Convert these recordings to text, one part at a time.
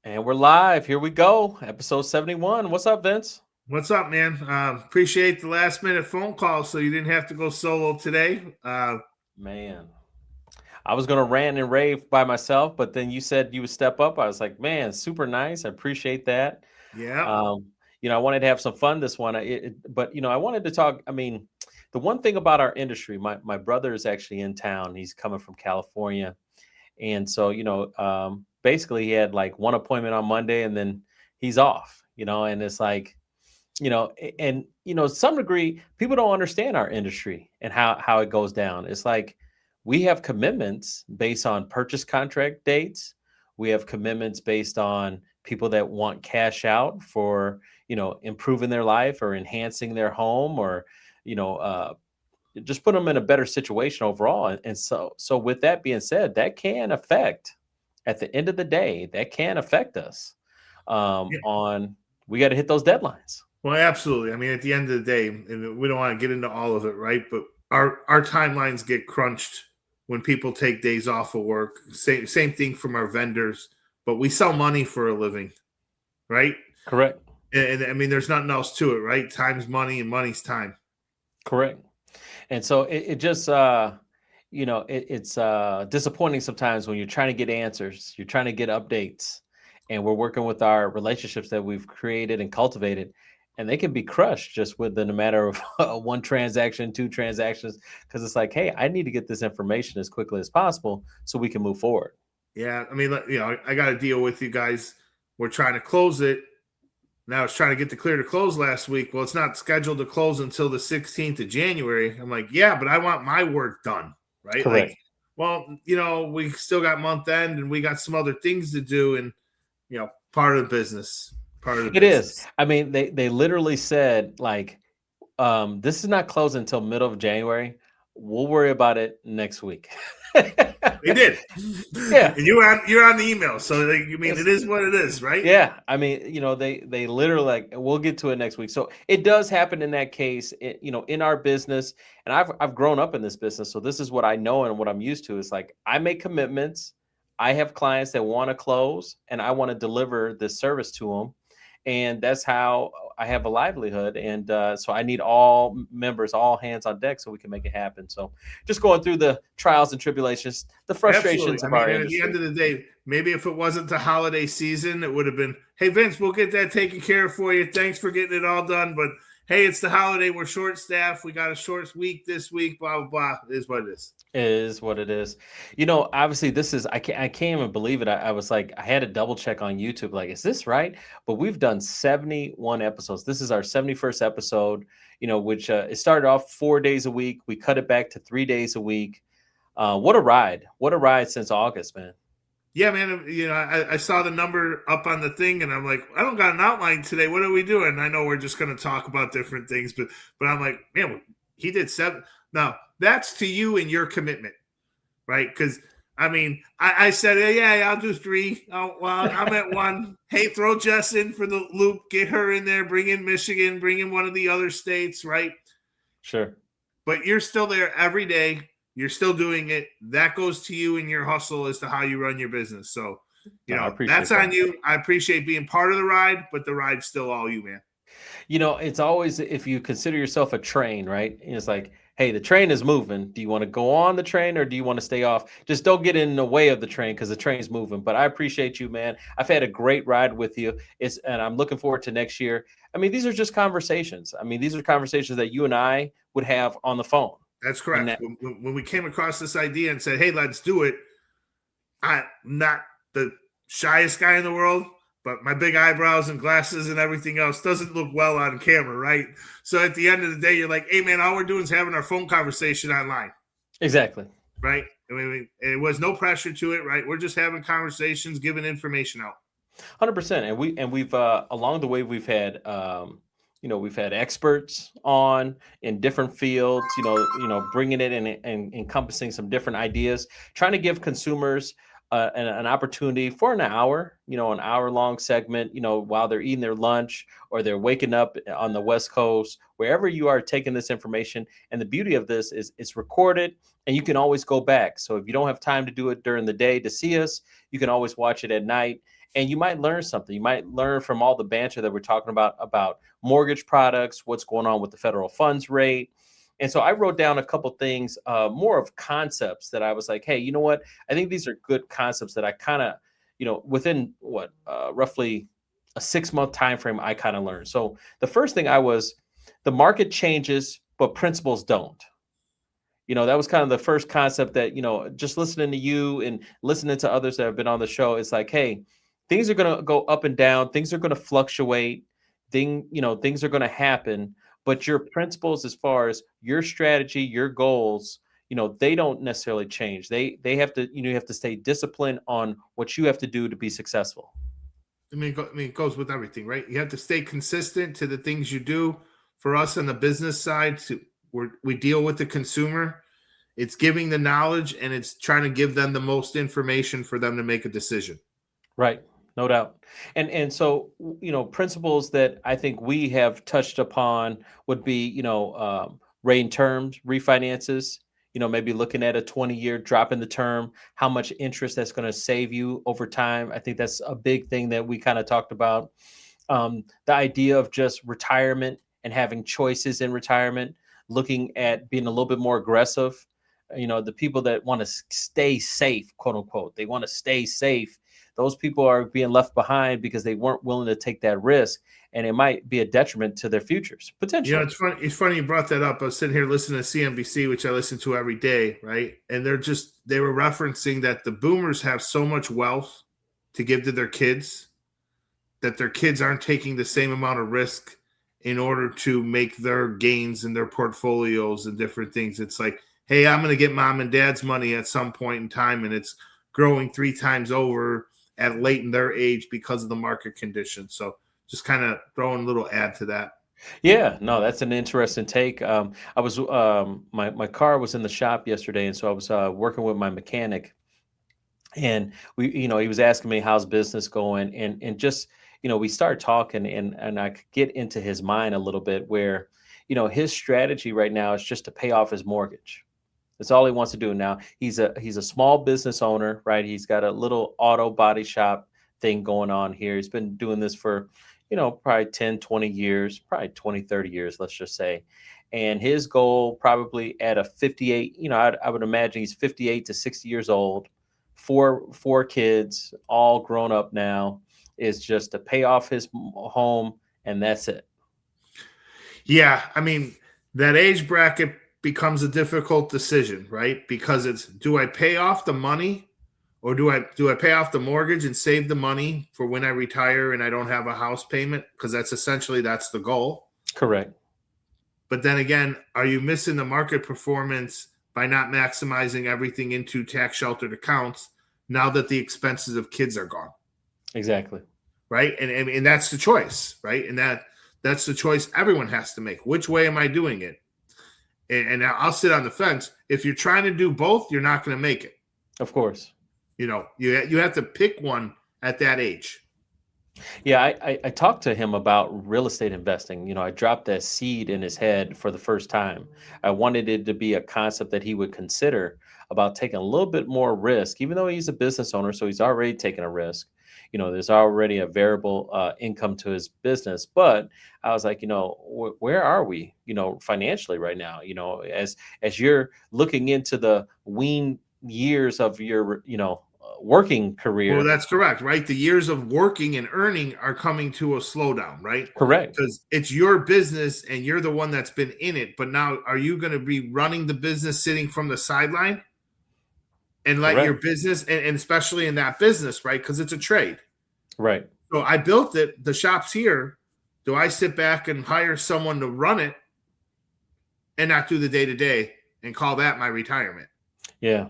And we're live. Here we go. Episode 71. What's up, Vince? What's up, man? Appreciate the last minute phone call so you didn't have to go solo today. Man, I was going to rant and rave by myself, but then you said you would step up. I was like, man, super nice. I appreciate that. Yeah. Um, I wanted to have some fun this one. But I wanted to talk. I mean, the one thing about our industry, my brother is actually in town. He's coming from California. And so, basically he had like one appointment on Monday and then he's off, and it's like, some degree people don't understand our industry and how it goes down. It's like we have commitments based on purchase contract dates. We have commitments based on people that want cash out for improving their life or enhancing their home, or you know uh, just put them in a better situation overall. And so with that being said, that can affect, at the end of the day, that can affect us Yeah. on we got to hit those deadlines. Well, absolutely. I mean, at the end of the day, and we don't want to get into all of it, right? But our timelines get crunched when people take days off of work. Same thing from our vendors, but we sell money for a living, right? Correct. And I mean, there's nothing else to it, right? Time's money and money's time. Correct. And so it just it's disappointing sometimes when you're trying to get answers, you're trying to get updates, and we're working with our relationships that we've created and cultivated, and they can be crushed just within a matter of one transaction, two transactions, because it's like, hey, I need to get this information as quickly as possible so we can move forward. Yeah. I mean, I got to deal with you guys. We're trying to close it. Now it's trying to get the clear to close last week. Well, it's not scheduled to close until the 16th of January. I'm like, yeah, but I want my work done, right? Correct. Like, well, we still got month end and we got some other things to do, and part of the business. Part of the It is. business. I mean, they literally said, like, this is not closing until middle of January. We'll worry about it next week. They did. Yeah. And you're on the email, so it is what it is, right? Yeah, I mean, they literally, like, we'll get to it next week. So it does happen in that case, in our business, and I've grown up in this business, so this is what I know and what I'm used to. Is like I make commitments. I have clients that want to close, and I want to deliver this service to them, and that's how I have a livelihood. And so I need all members, all hands on deck, so we can make it happen. So just going through the trials and tribulations, the frustrations Absolutely. I of mean, our and at the end industry. of the day, maybe if it wasn't the holiday season, it would have been, hey, Vince, we'll get that taken care of for you. Thanks for getting it all done. But hey, it's the holiday. We're short staffed. We got a short week this week, blah, blah, blah. It is what it is. Is what it is. Obviously this is, I can't even believe it. I was like, I had to double check on YouTube, like, is this right? But we've done 71 episodes. This is our 71st episode, which it started off 4 days a week. We cut it back to 3 days a week. What a ride. What a ride since August, man. Yeah, man. I saw the number up on the thing, and I'm like, I don't got an outline today. What are we doing? I know we're just going to talk about different things, but I'm like, man, he did 7. Now that's to you and your commitment, right? Because I mean, I said, yeah, I'll do 3. Oh, well, I'm at 1. Hey, throw Jess in for the loop. Get her in there. Bring in Michigan. Bring in one of the other states, right? Sure. But you're still there every day. You're still doing it. That goes to you and your hustle as to how you run your business. So, that's on you. I appreciate being part of the ride, but the ride's still all you, man. It's always, if you consider yourself a train, right? And it's like, hey, the train is moving. Do you want to go on the train or do you want to stay off? Just don't get in the way of the train because the train's moving. But I appreciate you, man. I've had a great ride with you. And I'm looking forward to next year. I mean, these are just conversations. I mean, these are conversations that you and I would have on the phone. That's correct. When we came across this idea and said, hey, let's do it, I'm not the shyest guy in the world, but my big eyebrows and glasses and everything else doesn't look well on camera, right? So at the end of the day, you're like, hey, man, all we're doing is having our phone conversation online. Exactly. Right? I mean, it was no pressure to it, right? We're just having conversations, giving information out. 100%. And we've along the way, we've had we've had experts on in different fields, bringing it in and encompassing some different ideas, trying to give consumers an opportunity for an hour, an hour-long segment, while they're eating their lunch or they're waking up on the West Coast, wherever you are taking this information. And the beauty of this is it's recorded and you can always go back. So if you don't have time to do it during the day to see us, you can always watch it at night. and you might learn something. You might learn from all the banter that we're talking about mortgage products, what's going on with the federal funds rate. And so I wrote down a couple things, more of concepts that I was like, hey, you know what? I think these are good concepts that I kind of, within roughly a 6-month time frame, I kind of learned. So the first thing the market changes, but principles don't. That was kind of the first concept that, just listening to you and listening to others that have been on the show, it's like, hey, things are going to go up and down. Things are going to fluctuate. Things are going to happen, but your principles, as far as your strategy, your goals, they don't necessarily change. They have to, you have to stay disciplined on what you have to do to be successful. It goes with everything, right? You have to stay consistent to the things you do. For us on the business side, we deal with the consumer. It's giving the knowledge, and it's trying to give them the most information for them to make a decision. Right. No doubt. And so, principles that I think we have touched upon would be, rate and terms, refinances, maybe looking at a 20-year drop in the term, how much interest that's going to save you over time. I think that's a big thing that we kind of talked about. The idea of just retirement and having choices in retirement, looking at being a little bit more aggressive. The people that want to stay safe, quote unquote, they want to stay safe. Those people are being left behind because they weren't willing to take that risk, and it might be a detriment to their futures potentially. It's funny. It's funny you brought that up. I was sitting here listening to CNBC, which I listen to every day, right? And they were referencing that the boomers have so much wealth to give to their kids that their kids aren't taking the same amount of risk in order to make their gains in their portfolios and different things. It's like, hey, I'm going to get mom and dad's money at some point in time, and it's growing 3 times over at late in their age because of the market conditions. So just kind of throwing a little add to that. Yeah, no, that's an interesting take. I was my car was in the shop yesterday, and so I was working with my mechanic, and he was asking me how's business going, and just we started talking, and I could get into his mind a little bit, where his strategy right now is just to pay off his mortgage. That's all he wants to do now. He's a small business owner, right? He's got a little auto body shop thing going on here. He's been doing this for, probably 10, 20 years, probably 20, 30 years, let's just say. And his goal, probably at a 58, I would imagine he's 58 to 60 years old, four kids, all grown up now, is just to pay off his home, and that's it. Yeah, I mean, that age bracket becomes a difficult decision, right? Because it's, do I pay off the money, or do I pay off the mortgage and save the money for when I retire and I don't have a house payment? Because that's the goal. Correct. But then again, are you missing the market performance by not maximizing everything into tax sheltered accounts now that the expenses of kids are gone? Exactly. Right. And that's the choice, right? And that's the choice everyone has to make. Which way am I doing it? And I'll sit on the fence. If you're trying to do both, you're not going to make it. Of course. You have to pick one at that age. Yeah, I talked to him about real estate investing. I dropped that seed in his head for the first time. I wanted it to be a concept that he would consider, about taking a little bit more risk, even though he's a business owner, so he's already taken a risk. There's already a variable income to his business. But I was like, where are we, financially right now? As you're looking into the wean years of your, working career. Well, that's correct, right? The years of working and earning are coming to a slowdown, right? Correct. Because it's your business and you're the one that's been in it. But now, are you going to be running the business sitting from the sideline and let Correct. your business, and especially in that business, right? Because it's a trade. Right. So I built it. The shop's here. Do I sit back and hire someone to run it and not do the day-to-day and call that my retirement? Yeah.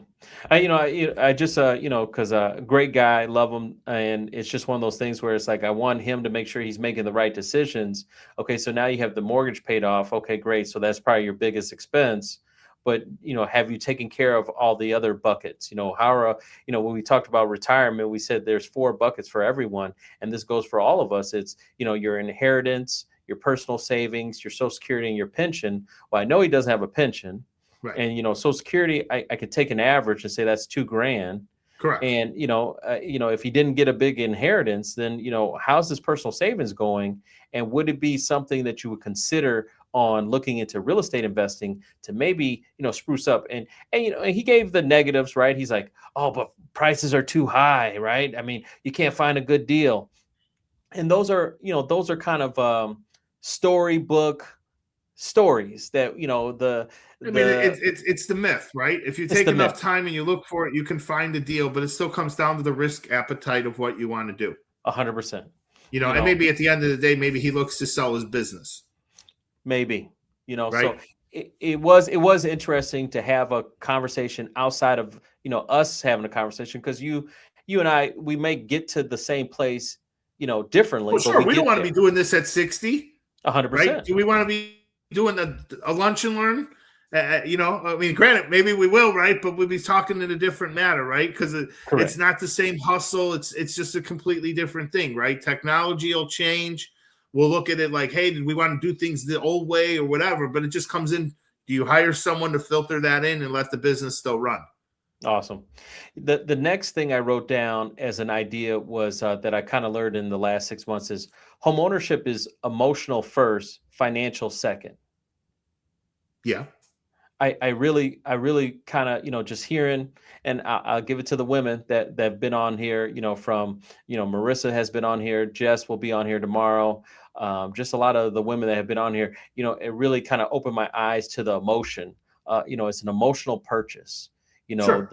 I just, because great guy, love him. And it's just one of those things where it's like, I want him to make sure he's making the right decisions. Okay. So now you have the mortgage paid off. Okay, great. So that's probably your biggest expense. But, have you taken care of all the other buckets? When we talked about retirement, we said there's 4 buckets for everyone. And this goes for all of us. It's, your inheritance, your personal savings, your Social Security, and your pension. Well, I know he doesn't have a pension. Right. And, Social Security, I could take an average and say that's $2,000. Correct. And if he didn't get a big inheritance, then how's his personal savings going? And would it be something that you would consider on looking into real estate investing to maybe spruce up? And he gave the negatives, right? He's like, oh, but prices are too high, right? I mean, you can't find a good deal. And those are kind of storybook stories that I mean, the it's the myth, right? If you it's take the enough myth. time and you look for it, you can find a deal, but it still comes down to the risk appetite of what you want to do. 100%. And maybe at the end of the day, maybe he looks to sell his business. Maybe, right? so it was interesting to have a conversation outside of, us having a conversation, because you and I, we may get to the same place, differently, Well, but sure. we We don't get want to there. be doing this at 60, 100%. right? Do we want to be doing a lunch and learn? I mean, granted, maybe we will, right? But we'll be talking in a different matter, right? Because it's not the same hustle. It's just a completely different thing, right? Technology will change. We'll look at it like, hey, did we want to do things the old way or whatever? But it just comes in. Do you hire someone to filter that in and let the business still run? Awesome. The next thing I wrote down as an idea was that I kind of learned in the last 6 months is home ownership is emotional first, financial second. Yeah. I really kind of, just hearing, and I'll give it to the women that have been on here, from, Marissa has been on here, Jess will be on here tomorrow. Just a lot of the women that have been on here, it really kind of opened my eyes to the emotion. It's an emotional purchase, Sure.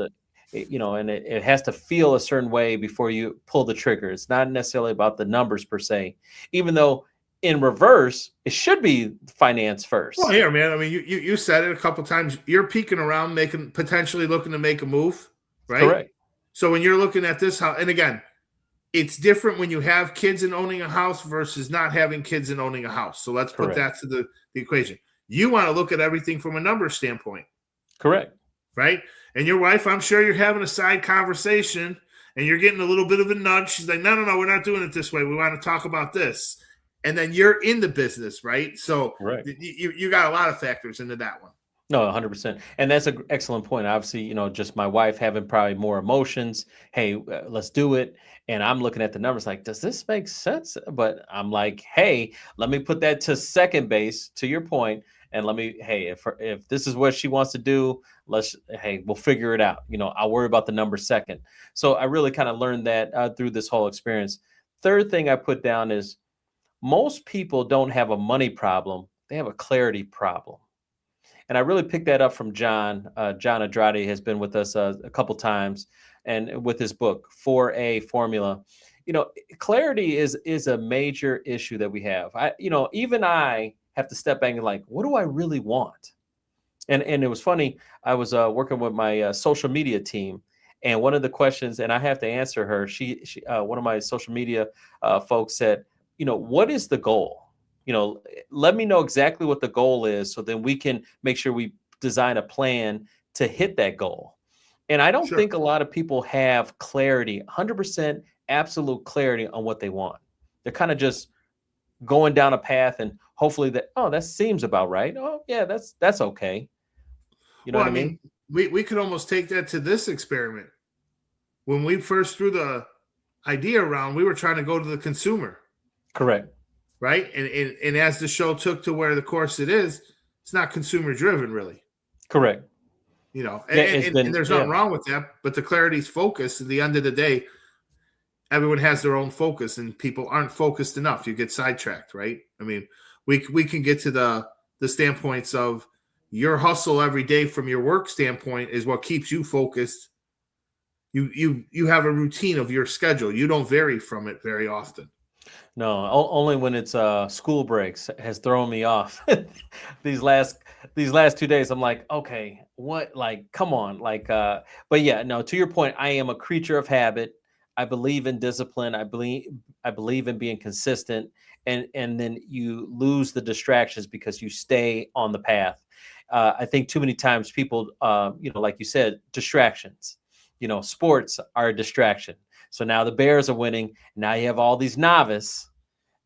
and it has to feel a certain way before you pull the trigger. It's not necessarily about the numbers per se, even though in reverse, it should be finance first. Well, here, man. I mean, you said it a couple times. You're peeking around, potentially looking to make a move, right? Correct. So when you're looking at this house, and again, it's different when you have kids and owning a house versus not having kids and owning a house. So let's put that to the equation. You want to look at everything from a numbers standpoint. Correct. Right? And your wife, I'm sure you're having a side conversation and you're getting a little bit of a nudge. She's like, no, we're not doing it this way. We want to talk about this. And then you're in the business, right? So you got a lot of factors into that one. No, 100%. And that's an excellent point. Obviously, just my wife having probably more emotions. Hey, let's do it. And I'm looking at the numbers like, does this make sense? But I'm like, hey, let me put that to second base, to your point. And if this is what she wants to do, we'll figure it out. I'll worry about the number second. So I really kind of learned that through this whole experience. Third thing I put down is most people don't have a money problem. They have a clarity problem. And I really picked that up from John. John Andrade has been with us a couple times, and with his book, 4A Formula. Clarity is a major issue that we have. Even I have to step back and like, what do I really want? And it was funny. I was working with my social media team, and one of the questions, and I have to answer her. She one of my social media folks said, what is the goal? Let me know exactly what the goal is, so then we can make sure we design a plan to hit that goal. And I don't think a lot of people have clarity, 100% absolute clarity on what they want. They're kind of just going down a path, and hopefully that seems about right. Oh yeah, that's okay. You know what I mean? We could almost take that to this experiment. When we first threw the idea around, we were trying to go to the consumer. Correct. Right. And as the show took to where the course it is, it's not consumer driven, really. Correct. And there's nothing wrong with that, but the clarity's focus at the end of the day, everyone has their own focus and people aren't focused enough. You get sidetracked, right? I mean, we can get to the standpoints of your hustle every day from your work standpoint is what keeps you focused. You have a routine of your schedule. You don't vary from it very often. No, only when it's school breaks has thrown me off. these last 2 days, I'm like, okay, what? Like, come on, like. But yeah, no. To your point, I am a creature of habit. I believe in discipline. I believe in being consistent, and then you lose the distractions because you stay on the path. I think too many times people, like you said, distractions. Sports are a distraction. So now the Bears are winning. Now you have all these novices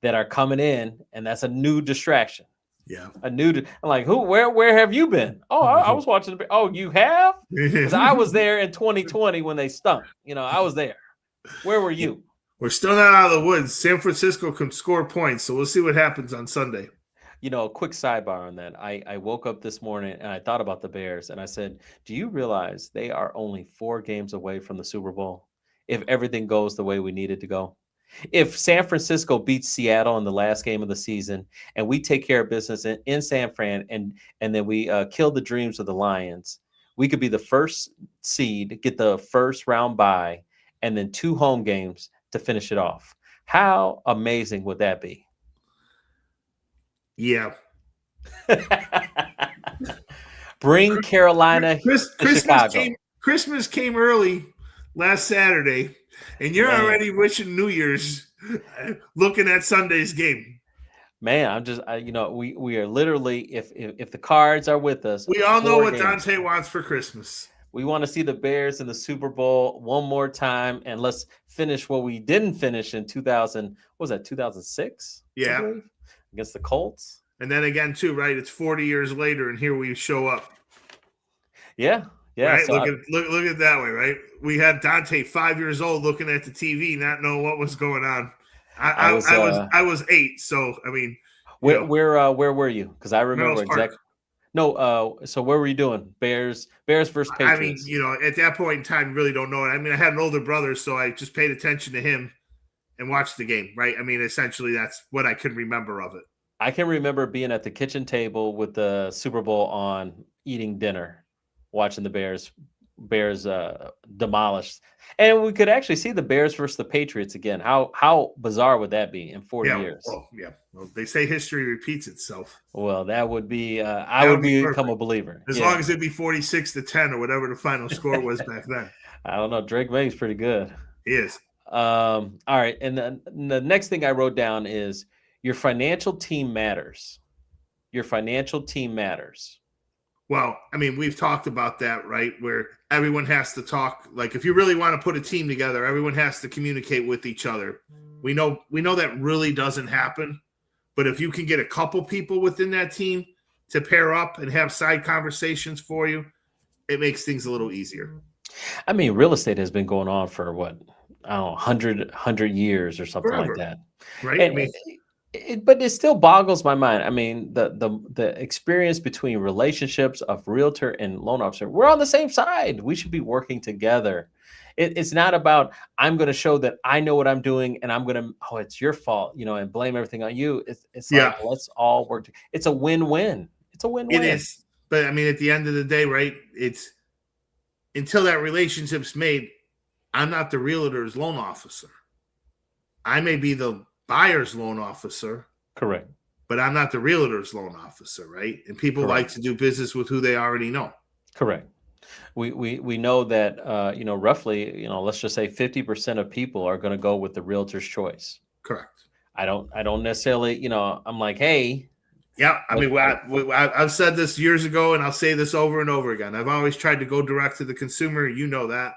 that are coming in, and that's a new distraction. Yeah. I'm like, where have you been? Oh, I was watching. Oh, you have? Because I was there in 2020 when they stunk. I was there. Where were you? We're still not out of the woods. San Francisco can score points, so we'll see what happens on Sunday. A quick sidebar on that. I woke up this morning and I thought about the Bears and I said, do you realize they are only 4 games away from the Super Bowl if everything goes the way we need it to go? If San Francisco beats Seattle in the last game of the season and we take care of business in San Fran and then we kill the dreams of the Lions, we could be the first seed, get the first round bye, and then 2 home games to finish it off. How amazing would that be? Yeah. Bring Carolina to Chicago. Christmas came early last Saturday, and you're already wishing New Year's looking at Sunday's game. Man, I'm just, we are literally, if the cards are with us. We all know what Dante wants for Christmas. We want to see the Bears in the Super Bowl one more time, and let's finish what we didn't finish in 2006? Yeah. Against the Colts. And then again, too, right? It's 40 years later, and here we show up. Yeah. Right? So look at it that way, right? We had Dante 5 years old looking at the TV, not knowing what was going on. I was 8, so I mean, where were you? Because I remember exactly. No, so what were you doing? Bears versus Patriots. I mean, at that point in time, really don't know it. I mean, I had an older brother, so I just paid attention to him and watched the game, right? I mean, essentially, that's what I can remember of it. I can remember being at the kitchen table with the Super Bowl on, eating dinner, watching the Bears demolished. And we could actually see the Bears versus the Patriots again. How bizarre would that be in 40 years? Well, yeah. Well, they say history repeats itself. Well, that would be I would become a believer. As long as it'd be 46-10 or whatever the final score was back then. I don't know. Drake May's pretty good. He is. All right. And then the next thing I wrote down is your financial team matters. Your financial team matters. Well, I mean, we've talked about that, right? Where everyone has to talk. Like, if you really want to put a team together, everyone has to communicate with each other. We know that really doesn't happen. But if you can get a couple people within that team to pair up and have side conversations for you, it makes things a little easier. I mean, real estate has been going on for what? I don't know, 100 years or something Forever. like that. Right? And, but it still boggles my mind. I mean, the experience between relationships of realtor and loan officer, we're on the same side. We should be working together. It's not about, I'm going to show that I know what I'm doing and I'm going to, it's your fault, and blame everything on you. It's like, let's all work. It's a win-win. It's a win-win. It is. But I mean, at the end of the day, right, it's until that relationship's made, I'm not the realtor's loan officer. I may be the buyer's loan officer. Correct. But I'm not the realtor's loan officer, right? And people like to do business with who they already know. Correct. We know that, roughly, let's just say 50% of people are going to go with the realtor's choice. Correct. I don't necessarily, I'm like, hey. Yeah. I mean, I've said this years ago, and I'll say this over and over again. I've always tried to go direct to the consumer. You know that.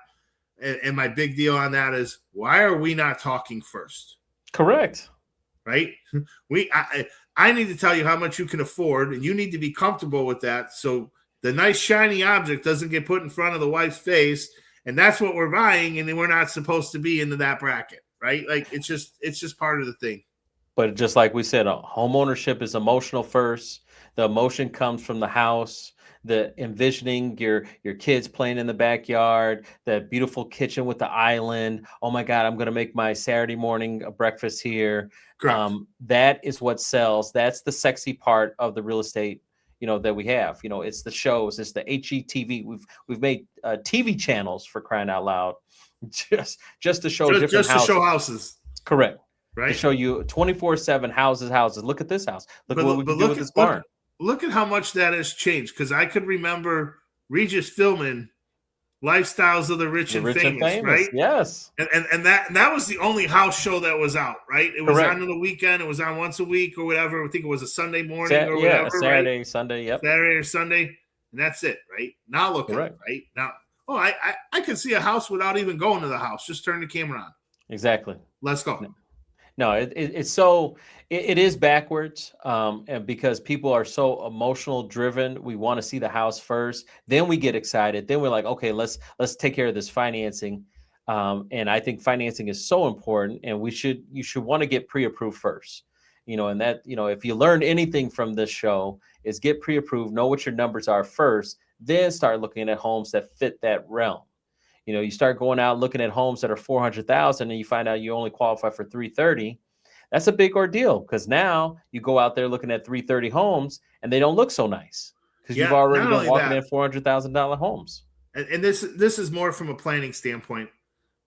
And my big deal on that is, why are we not talking first? Correct. Right? I need to tell you how much you can afford, and you need to be comfortable with that. So the nice shiny object doesn't get put in front of the wife's face, and that's what we're buying, and then we're not supposed to be into that bracket, right? Like, it's just part of the thing. But just like we said, home ownership is emotional first. The emotion comes from the house, the envisioning your kids playing in the backyard, the beautiful kitchen with the island. Oh my God, I'm going to make my Saturday morning breakfast here. That is what sells. That's the sexy part of the real estate, that we have. It's the shows, it's the HGTV. We've made TV channels, for crying out loud, just to show different houses. Just to show houses. Correct. Right. To show you 24/7 houses. Look at this house. Look what we can do with this barn. Look at how much that has changed, because I could remember Regis filming Lifestyles of the Rich and Famous, right? Yes. And that was the only house show that was out, right? It was on the weekend. It was on once a week or whatever. I think it was a Sunday morning or whatever. Saturday, right? Sunday, yep. Saturday or Sunday, and that's it, right? Now look at it, right? Now, I can see a house without even going to the house. Just turn the camera on. Exactly. Let's go. No, it's so it is backwards, and because people are so emotional driven, we want to see the house first, then we get excited, then we're like, okay, let's take care of this financing, and I think financing is so important, and you should want to get pre-approved first, and that if you learn anything from this show is get pre-approved, know what your numbers are first, then start looking at homes that fit that realm. You start going out looking at homes that are 400,000 and you find out you only qualify for 330. That's a big ordeal because now you go out there looking at 330 homes and they don't look so nice because you've Yeah, already not been only walking that, in $400,000 homes. and this is more from a planning standpoint.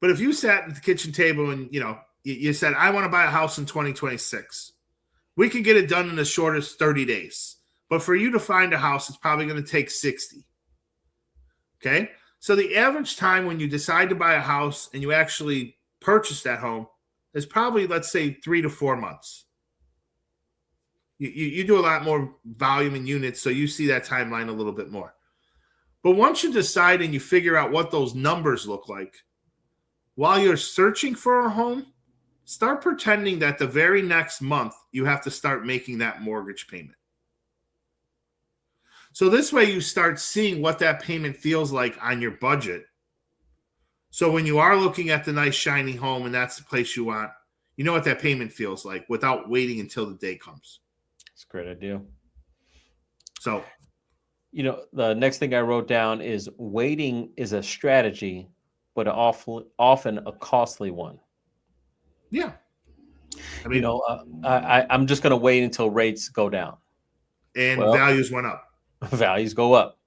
But if you sat at the kitchen table and you said, I want to buy a house in 2026, we can get it done in as short as 30 days. But for you to find a house, it's probably going to take 60. Okay? So the average time when you decide to buy a house and you actually purchase that home is probably, let's say, 3 to 4 months. You do a lot more volume in units, so you see that timeline a little bit more. But once you decide and you figure out what those numbers look like, while you're searching for a home, start pretending that the very next month you have to start making that mortgage payment. So this way you start seeing what that payment feels like on your budget. So when you are looking at the nice shiny home and that's the place you want, you know what that payment feels like without waiting until the day comes. It's a great idea. So, the next thing I wrote down is waiting is a strategy, but often a costly one. yeah. I mean, I'm just going to wait until rates go down. And values went up. Values go up.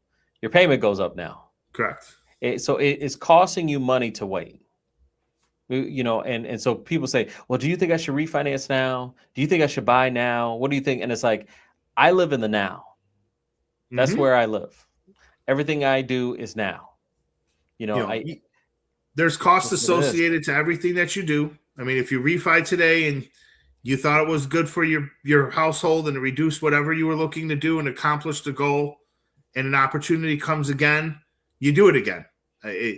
Your payment goes up now. Correct. So it's costing you money to wait. And so people say, well, do you think I should refinance now? Do you think I should buy now? What do you think? And it's like, I live in the now. That's where I live. Everything I do is now. There's costs associated to everything that you do. I mean, if you refi today and you thought it was good for your household and to reduce whatever you were looking to do and accomplish the goal, and an opportunity comes again, you do it again.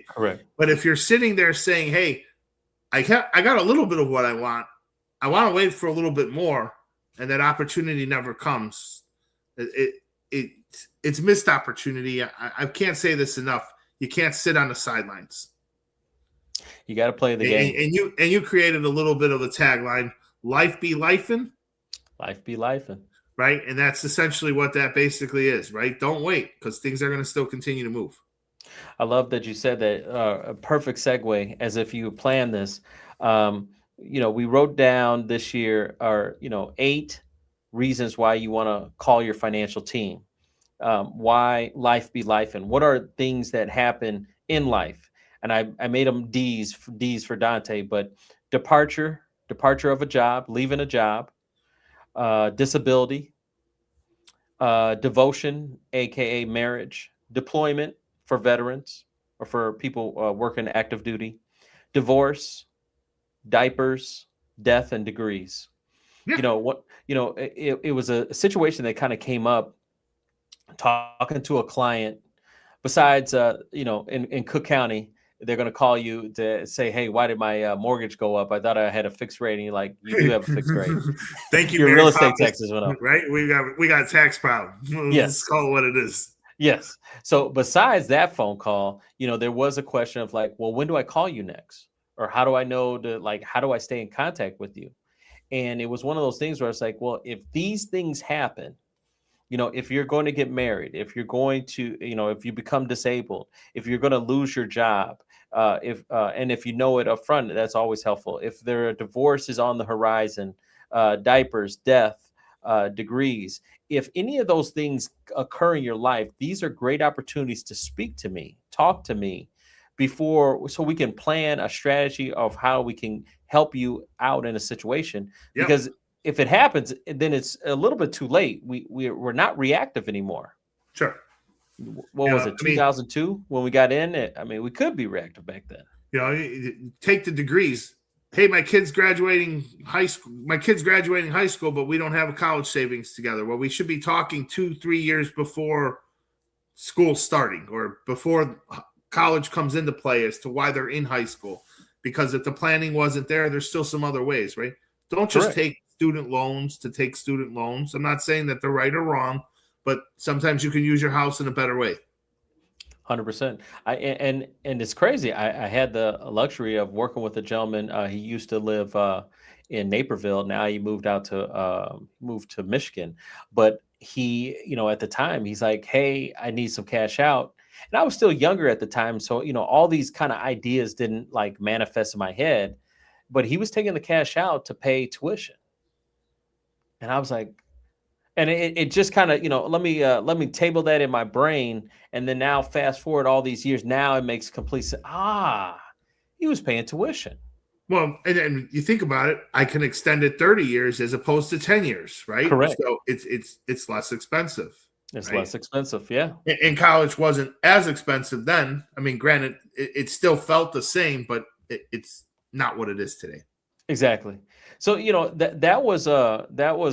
Correct. But if you're sitting there saying, hey, I got a little bit of what I want to wait for a little bit more, and that opportunity never comes, it's missed opportunity. I can't say this enough. You can't sit on the sidelines. You got to play the game. And you created a little bit of a tagline, life be lifing. Life be lifing. Right? And that's essentially what that basically is, right? Don't wait because things are going to still continue to move. I love that you said that. A perfect segue, as if you planned this. We wrote down this year 8 reasons why you want to call your financial team. Why life be life, and what are things that happen in life? And I made them D's for Dante, but departure of a job, leaving a job, disability, devotion, aka marriage, deployment for veterans or for people working active duty, divorce, diapers, death, and degrees. Yeah. It was a situation that kind of came up talking to a client. Besides, in Cook County, they're going to call you to say, hey, why did my mortgage go up? I thought I had a fixed rate. And you're like, you do have a fixed rate. Thank you. Your real estate taxes went up. Right? We got a tax problem. Yes. Let's call it what it is. Yes. So besides that phone call, there was a question of like, well, when do I call you next? Or how do I know how do I stay in contact with you? And it was one of those things where it's like, well, if these things happen, if you're going to get married, if you're going to, if you become disabled, if you're going to lose your job, if you know it up front, that's always helpful. If there are divorces on the horizon, diapers, death, degrees, if any of those things occur in your life, these are great opportunities to speak to me, talk to me so we can plan a strategy of how we can help you out in a situation. Yep. Because if it happens, then it's a little bit too late. We're not reactive anymore. Sure. What was it, 2002 when we got in? We could be reactive back then. Take the degrees. Hey, my kid's graduating high school, but we don't have a college savings together. Well, we should be talking 2-3 years before school starting or before college comes into play as to why they're in high school. Because if the planning wasn't there, there's still some other ways, right? Don't just Correct. take student loans to take student loans. I'm not saying that they're right or wrong, but sometimes you can use your house in a better way. 100%. And it's crazy. I had the luxury of working with a gentleman. He used to live in Naperville. Now he moved to Michigan. But he, at the time, he's like, "Hey, I need some cash out." And I was still younger at the time, so all these kind of ideas didn't like manifest in my head. But he was taking the cash out to pay tuition, and I was like, and it just kind of, let me table that in my brain. And then now fast forward all these years, now it makes complete sense. He was paying tuition. Well, and then you think about it, I can extend it 30 years as opposed to 10 years, right? Correct. So it's less expensive. It's right? less expensive. Yeah. And college wasn't as expensive then. I mean, granted, it still felt the same, but it's not what it is today. Exactly. So, that was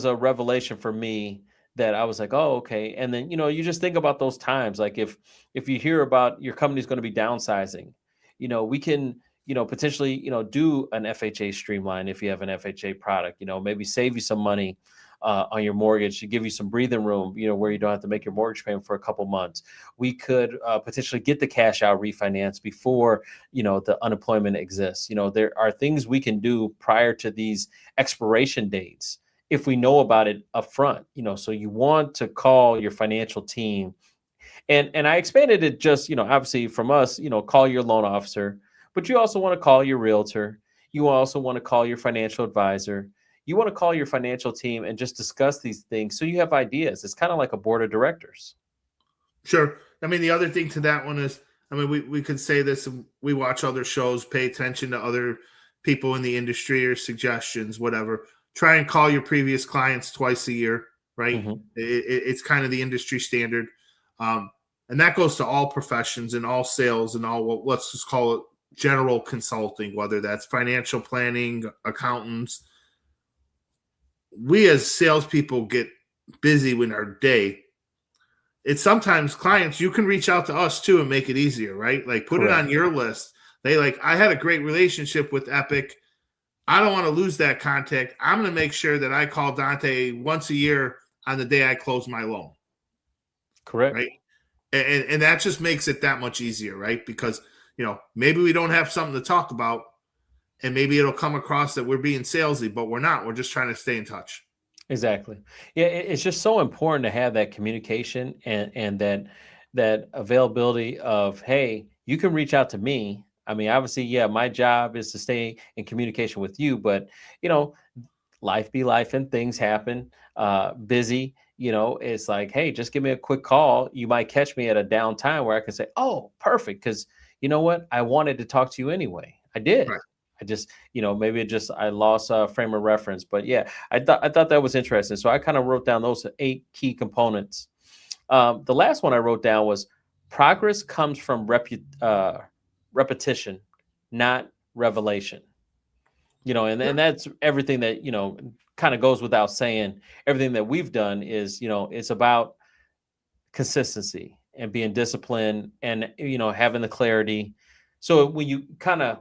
a revelation for me, that I was like, "Oh, okay." And then, you just think about those times, like if you hear about your company's going to be downsizing, we can, potentially, do an FHA streamline if you have an FHA product, maybe save you some money on your mortgage, to give you some breathing room, where you don't have to make your mortgage payment for a couple months. We could potentially get the cash out refinance before, the unemployment exists. There are things we can do prior to these expiration dates if we know about it up front. So you want to call your financial team. And I expanded it, just, obviously from us, call your loan officer, but you also want to call your realtor. You also want to call your financial advisor. You want to call your financial team and just discuss these things, so you have ideas. It's kind of like a board of directors. Sure. I mean, the other thing to that one is, I mean, we could say this, we watch other shows, pay attention to other people in the industry or suggestions, whatever. Try and call your previous clients twice a year, right? Mm-hmm. It's kind of the industry standard. And that goes to all professions and all sales and all, let's just call it general consulting, whether that's financial planning, accountants. We as salespeople get busy in our day. It's sometimes clients, you can reach out to us too and make it easier, right? Like put Correct. it on your list. I had a great relationship with Epic. I don't want to lose that contact. I'm going to make sure that I call Dante once a year on the day I close my loan. Correct. Right. And that just makes it that much easier, right? Because, maybe we don't have something to talk about, and maybe it'll come across that we're being salesy, but we're not. We're just trying to stay in touch. Exactly. Yeah, it's just so important to have that communication, and that availability of, hey, you can reach out to me. I mean, obviously, yeah, my job is to stay in communication with you, but life be life and things happen. Busy, it's like, hey, just give me a quick call. You might catch me at a down time where I can say, "Oh, perfect," because you know what? I wanted to talk to you anyway. I did. Right. I just, maybe I lost a frame of reference, but yeah, I thought that was interesting. So I kind of wrote down those 8 key components. The last one I wrote down was, progress comes from repetition, not revelation. And that's everything that, kind of goes without saying. Everything that we've done is, it's about consistency and being disciplined, and, having the clarity. So when you kind of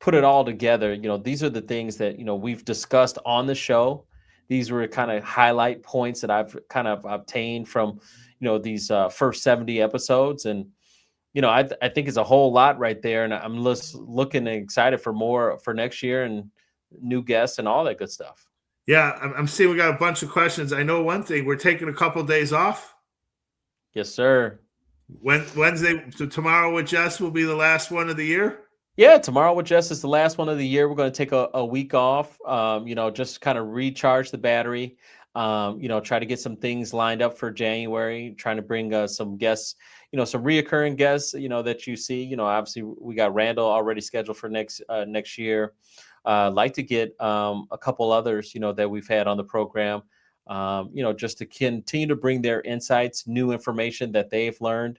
put it all together, these are the things that, we've discussed on the show. These were kind of highlight points that I've kind of obtained from, these first 70 episodes. And, I think it's a whole lot right there. And I'm just looking and excited for more for next year, and new guests and all that good stuff. Yeah, I'm seeing we got a bunch of questions. I know one thing, we're taking a couple of days off. Yes, sir. Wednesday to tomorrow with Jess will be the last one of the year. Yeah, tomorrow with Jess is the last one of the year. We're going to take a week off, just kind of recharge the battery, try to get some things lined up for January, trying to bring some guests, some reoccurring guests, that you see. Obviously we got Randall already scheduled for next year. Like to get a couple others, that we've had on the program, just to continue to bring their insights, new information that they've learned.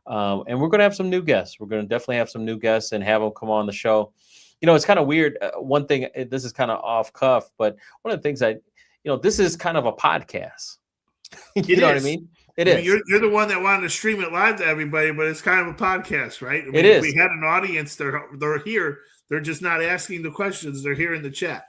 And we're going to have some new guests. We're going to definitely have some new guests and have them come on the show. It's kind of weird. One thing, this is kind of off cuff, but one of the things this is kind of a podcast. You know what I mean? It is. You're the one that wanted to stream it live to everybody, but it's kind of a podcast, right? It is. If we had an audience, they're here. They're just not asking the questions. They're here in the chat.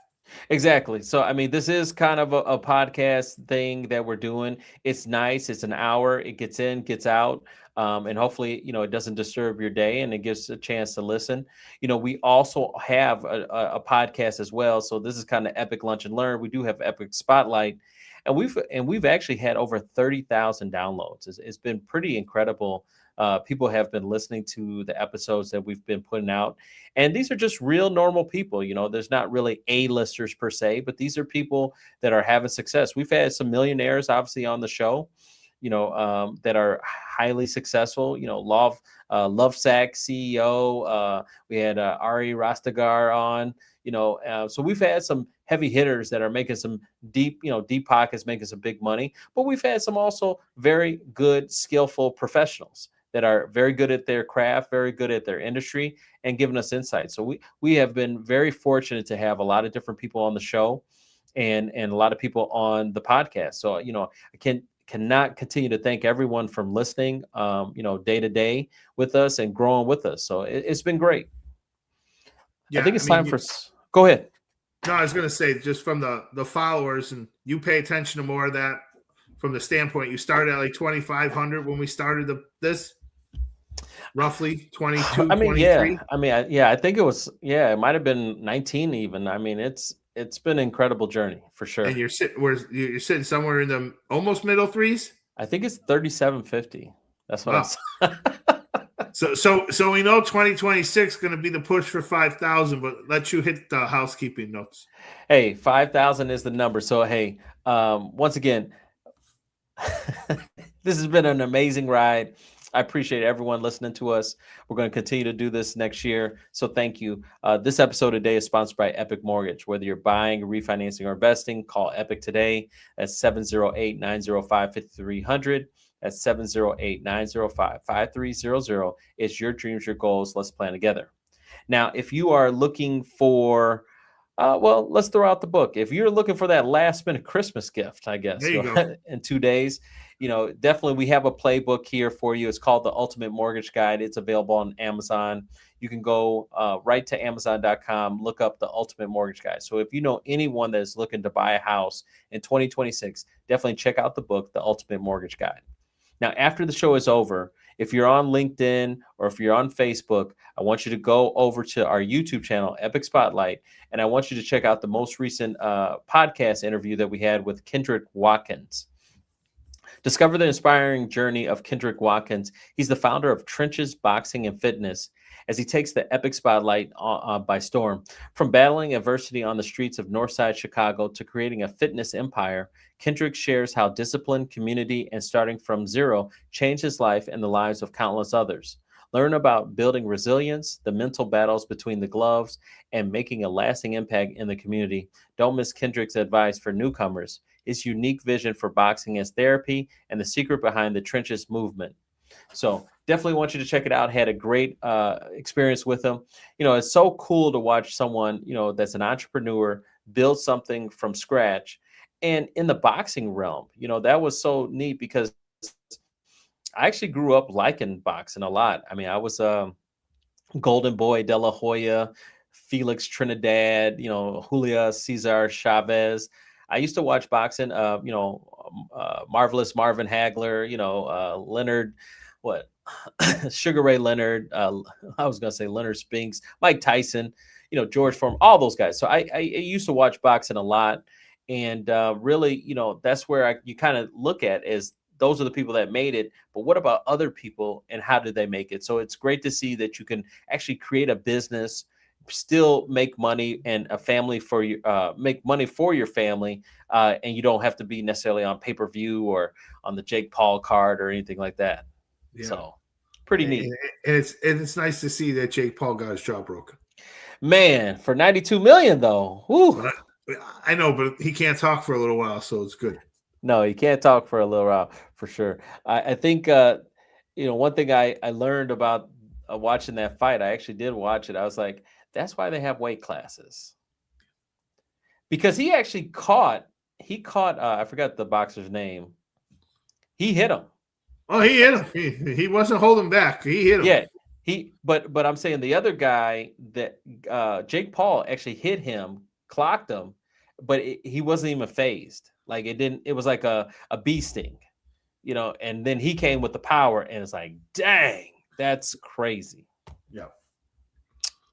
Exactly. So, I mean, this is kind of a podcast thing that we're doing. It's nice. It's an hour. It gets in, gets out. And hopefully, it doesn't disturb your day and it gives a chance to listen. We also have a podcast as well. So this is kind of Epic Lunch and Learn. We do have Epic Spotlight, and we've actually had over 30,000 downloads. It's been pretty incredible. People have been listening to the episodes that we've been putting out, and these are just real normal people. There's not really A-listers per se, but these are people that are having success. We've had some millionaires obviously on the show, that are highly successful. Lovesac CEO. We had Ari Rastegar on. So we've had some heavy hitters that are making some deep pockets, making some big money. But we've had some also very good, skillful professionals that are very good at their craft, very good at their industry, and giving us insight. So we have been very fortunate to have a lot of different people on the show, and a lot of people on the podcast. So I cannot continue to thank everyone from listening, day to day with us and growing with us. So it's been great. Yeah, I think it's time for. Go ahead. No, I was going to say, just from the followers, and you pay attention to more of that from the standpoint. You started at like 2,500 when we started this. Roughly 22, I mean, 23. I think it was, it might have been 19 even. I mean, it's been an incredible journe for sure. And you're sitting somewhere in the almost middle threes. I think it's 3750. That's what So we know 2026 is going to be the push for 5,000, but let you hit the housekeeping notes. Hey, 5,000 is the number. So hey, once again, this has been an amazing ride. I appreciate everyone listening to us. We're going to continue to do this next year. So thank you. This episode today is sponsored by Epic Mortgage. Whether you're buying, refinancing, or investing, call Epic today at 708-905-5300. That's 708-905-5300. It's your dreams, your goals. Let's plan together. Now, if you are looking for let's throw out the book. If you're looking for that last minute Christmas gift, I guess, there you go. In 2 days, definitely we have a playbook here for you. It's called the Ultimate Mortgage Guide. It's available on Amazon. You can go right to Amazon.com, look up the Ultimate Mortgage Guide. So if you know anyone that is looking to buy a house in 2026, definitely check out the book, the Ultimate Mortgage Guide. Now, after the show is over, if you're on LinkedIn or if you're on Facebook, I want you to go over to our YouTube channel, Epic Spotlight, and I want you to check out the most recent podcast interview that we had with 𝐒𝐁𝐒𝐂𝐑𝐈𝐏𝐓𝐈𝐎𝐍. Discover the inspiring journey of 𝐒𝐁𝐒𝐿. He's the founder of Trenches Boxing and Fitness, as he takes the Epic Spotlight by storm. From battling adversity on the streets of Northside Chicago to creating a fitness empire, 𝐒𝐁𝐿 shares how discipline, community, and starting from zero changed his life and the lives of countless others. Learn about building resilience, the mental battles between the gloves, and making a lasting impact in the community. Don't miss 𝐒𝐁𝐿's advice for newcomers, his unique vision for boxing as therapy, and the secret behind the Trenches movement. So definitely want you to check it out. Had a great experience with him. It's so cool to watch someone, that's an entrepreneur build something from scratch. And in the boxing realm, that was so neat because I actually grew up liking boxing a lot. I mean, I was Golden Boy De La Hoya, Felix Trinidad, Julio Cesar Chavez. I used to watch boxing, Marvelous Marvin Hagler, Leonard, Sugar Ray Leonard. I was going to say Leonard Spinks, Mike Tyson, George Foreman, all those guys. So I used to watch boxing a lot. And really, that's where you kind of look at as those are the people that made it. But what about other people and how did they make it? So it's great to see that you can actually create a business, still make money and a family for you, make money for your family. And you don't have to be necessarily on pay-per-view or on the Jake Paul card or anything like that. Yeah. So pretty neat. And it's nice to see that Jake Paul got his jaw broken. Man, for $92 million though. Woo. I know, but he can't talk for a little while, so it's good. No, he can't talk for a little while, for sure. I think, one thing I learned about watching that fight, I actually did watch it. I was like, that's why they have weight classes. Because he actually caught, I forgot the boxer's name. He hit him. Oh, he hit him. He wasn't holding back. He hit him. Yeah. But I'm saying the other guy that Jake Paul actually hit him clocked him, but he wasn't even phased. Like it was like a bee sting, and then he came with the power, and it's like, dang, that's crazy. Yeah.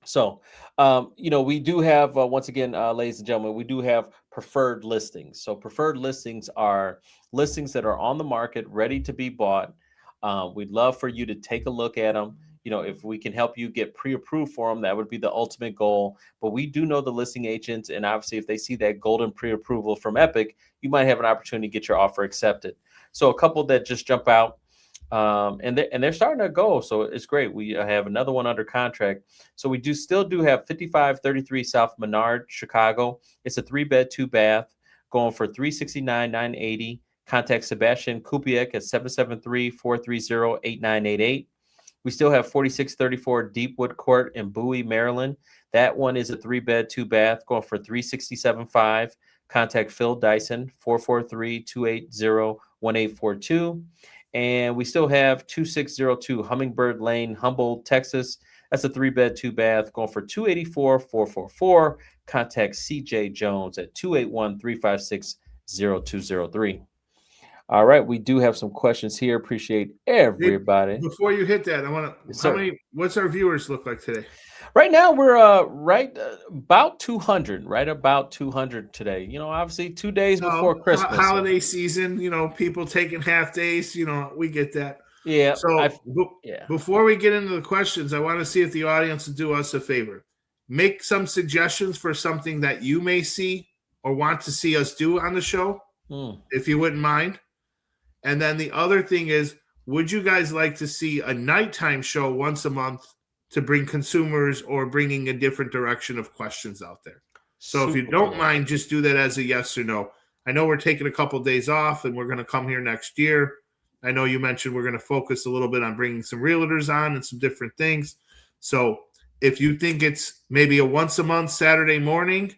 So, we do have, once again, ladies and gentlemen, we do have preferred listings. So preferred listings are listings that are on the market, ready to be bought. We'd love for you to take a look at them. If we can help you get pre-approved for them, that would be the ultimate goal. But we do know the listing agents, and obviously if they see that golden pre-approval from Epic, you might have an opportunity to get your offer accepted. So a couple that just jump out, and they're starting to go, so it's great. We have another one under contract. So we still do have 5533 South Menard, Chicago. It's a 3-bed, 2-bath, going for $369,980. Contact Sebastian Kupiec at 773-430-8988. We still have 4634 Deepwood Court in Bowie, Maryland. That one is a 3-bed, 2-bath, going for $367,500. Contact Phil Dyson, 443-280-1842. And we still have 2602 Hummingbird Lane, Humboldt, Texas. That's a 3-bed, 2-bath, going for $284,444. Contact CJ Jones at 281-356-0203. All right, we do have some questions here. Appreciate everybody. Before you hit that, I want to. What's our viewers look like today? Right now, we're about 200. Right about 200 today. Obviously 2 days before Christmas, holiday season. People taking half days. We get that. Yeah. So before we get into the questions, I want to see if the audience will do us a favor. Make some suggestions for something that you may see or want to see us do on the show, if you wouldn't mind. And then the other thing is, would you guys like to see a nighttime show once a month to bring consumers or bringing a different direction of questions out there? So if you don't mind, just do that as a yes or no. I know we're taking a couple of days off and we're going to come here next year. I know you mentioned we're going to focus a little bit on bringing some realtors on and some different things. So if you think it's maybe a once a month Saturday morning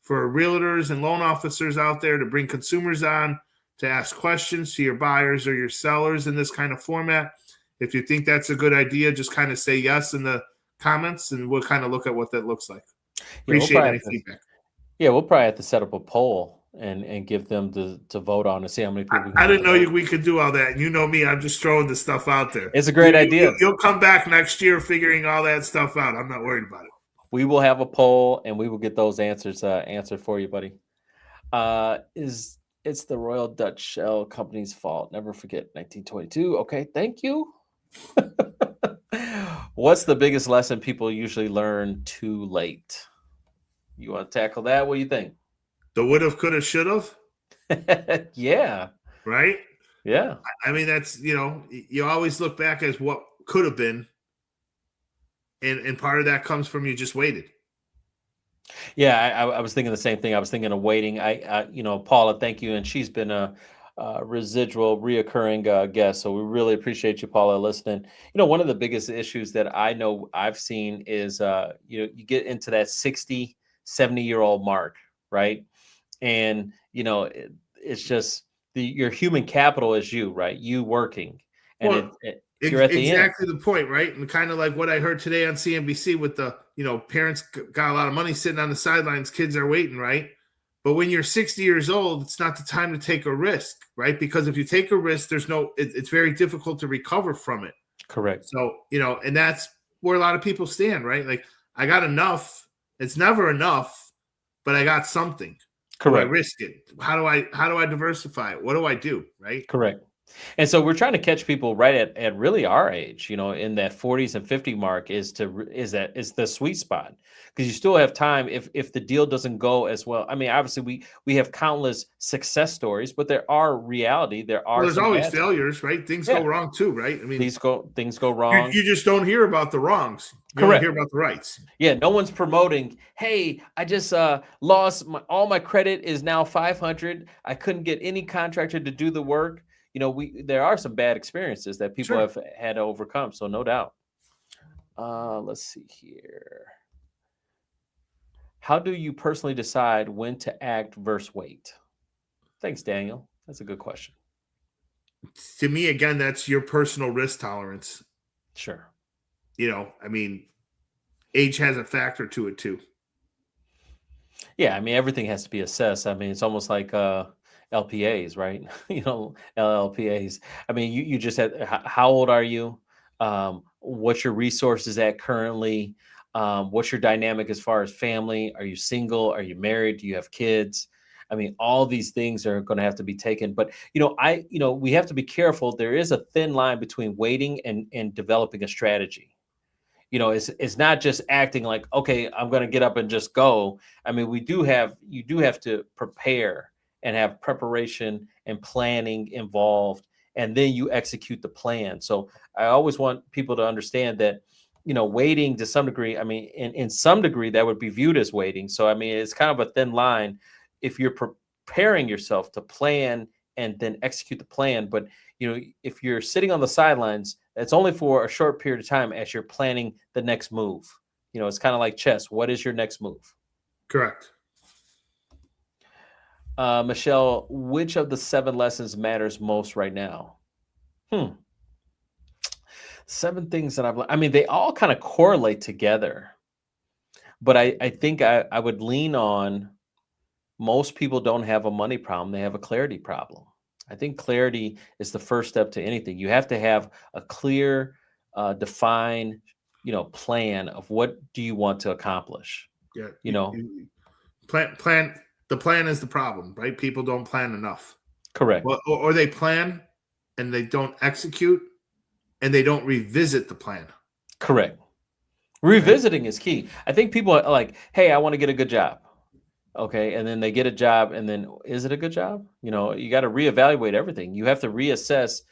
for realtors and loan officers out there to bring consumers on, to ask questions to your buyers or your sellers in this kind of format. If you think that's a good idea, just kind of say yes in the comments, and we'll kind of look at what that looks like. Appreciate any feedback. Yeah, we'll probably have to set up a poll and give them to vote on to see how many people. I didn't know we could do all that. You know me, I'm just throwing the stuff out there. It's a great idea. You'll come back next year figuring all that stuff out. I'm not worried about it. We will have a poll, and we will get those answers answered for you, buddy. It's the Royal Dutch Shell Company's fault. Never forget 1922. Okay, thank you. What's the biggest lesson people usually learn too late? You want to tackle that? What do you think? The would've, could've, should've? Yeah. Right? Yeah. I mean, that's, you always look back as what could have been. And part of that comes from you just waited. Yeah, I was thinking the same thing. I was thinking of waiting. Paula, thank you. And she's been a reoccurring guest. So we really appreciate you, Paula, listening. One of the biggest issues that I know I've seen is, you get into that 60, 70-year-old mark, right? And, it's just your human capital is you, right? You working. And you're at the end. The point, right? And kind of like what I heard today on CNBC with the, parents got a lot of money sitting on the sidelines, kids are waiting, right? But when you're 60 years old, it's not the time to take a risk, right? Because if you take a risk, it's very difficult to recover from it. Correct. So, and that's where a lot of people stand, right? Like, I got enough. It's never enough, but I got something. Correct. Do I risk it? How do I diversify it? What do I do? Right. Correct. And so we're trying to catch people right at really our age, in that 40s and 50 mark is the sweet spot, because you still have time if the deal doesn't go as well. I mean, obviously we have countless success stories, but there's always failures, right? Things go wrong too, right? I mean, things go wrong. You just don't hear about the wrongs. You Correct. Don't hear about the rights. Yeah, no one's promoting, hey, I just lost all my credit is now 500. I couldn't get any contractor to do the work. There are some bad experiences that people have had to overcome, so no doubt. Let's see here. How do you personally decide when to act versus wait? Thanks, Daniel. That's a good question. To me, again, that's your personal risk tolerance. Sure. I mean, age has a factor to it too. Yeah, I mean, everything has to be assessed. I mean, it's almost like LPAs, right? LLPAs. I mean, you just had how old are you? What's your resources at currently? What's your dynamic as far as family? Are you single? Are you married? Do you have kids? I mean, all these things are going to have to be taken. But we have to be careful. There is a thin line between waiting and developing a strategy. It's not just acting like, okay, I'm going to get up and just go. I mean, you do have to prepare and have preparation and planning involved, and then you execute the plan. So I always want people to understand that, waiting to some degree, I mean, in some degree that would be viewed as waiting. So I mean, it's kind of a thin line if you're preparing yourself to plan and then execute the plan. But if you're sitting on the sidelines, it's only for a short period of time as you're planning the next move. It's kind of like chess. What is your next move? Correct. Michelle, which of the 7 lessons matters most right now? 7 things that I've learned. I mean, they all kind of correlate together, but I think I would lean on most people don't have a money problem. They have a clarity problem. I think clarity is the first step to anything. You have to have a clear, defined, plan of what do you want to accomplish. Yeah. Plan. The plan is the problem, right? People don't plan enough. Correct. Or they plan and they don't execute and they don't revisit the plan. Correct. Revisiting is key. I think people are like, hey, I want to get a good job. Okay. And then they get a job, and then is it a good job? You got to reevaluate everything. You have to reassess,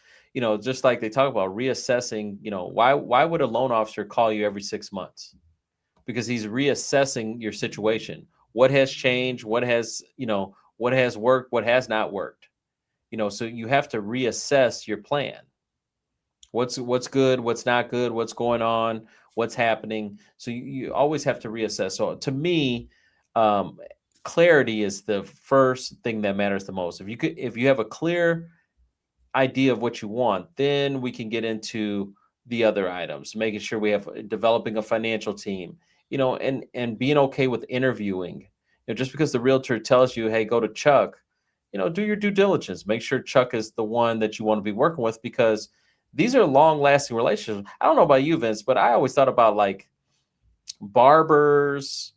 just like they talk about reassessing, why would a loan officer call you every 6 months? Because he's reassessing your situation. What has changed? What has worked? What has not worked? So you have to reassess your plan. What's good? What's not good? What's going on? What's happening? So you always have to reassess. So to me, clarity is the first thing that matters the most. If you have a clear idea of what you want, then we can get into the other items, making sure we have developing a financial team, and being okay with interviewing. Just because the realtor tells you, hey, go to Chuck, do your due diligence. Make sure Chuck is the one that you want to be working with, because these are long-lasting relationships. I don't know about you, Vince, but I always thought about like barbers,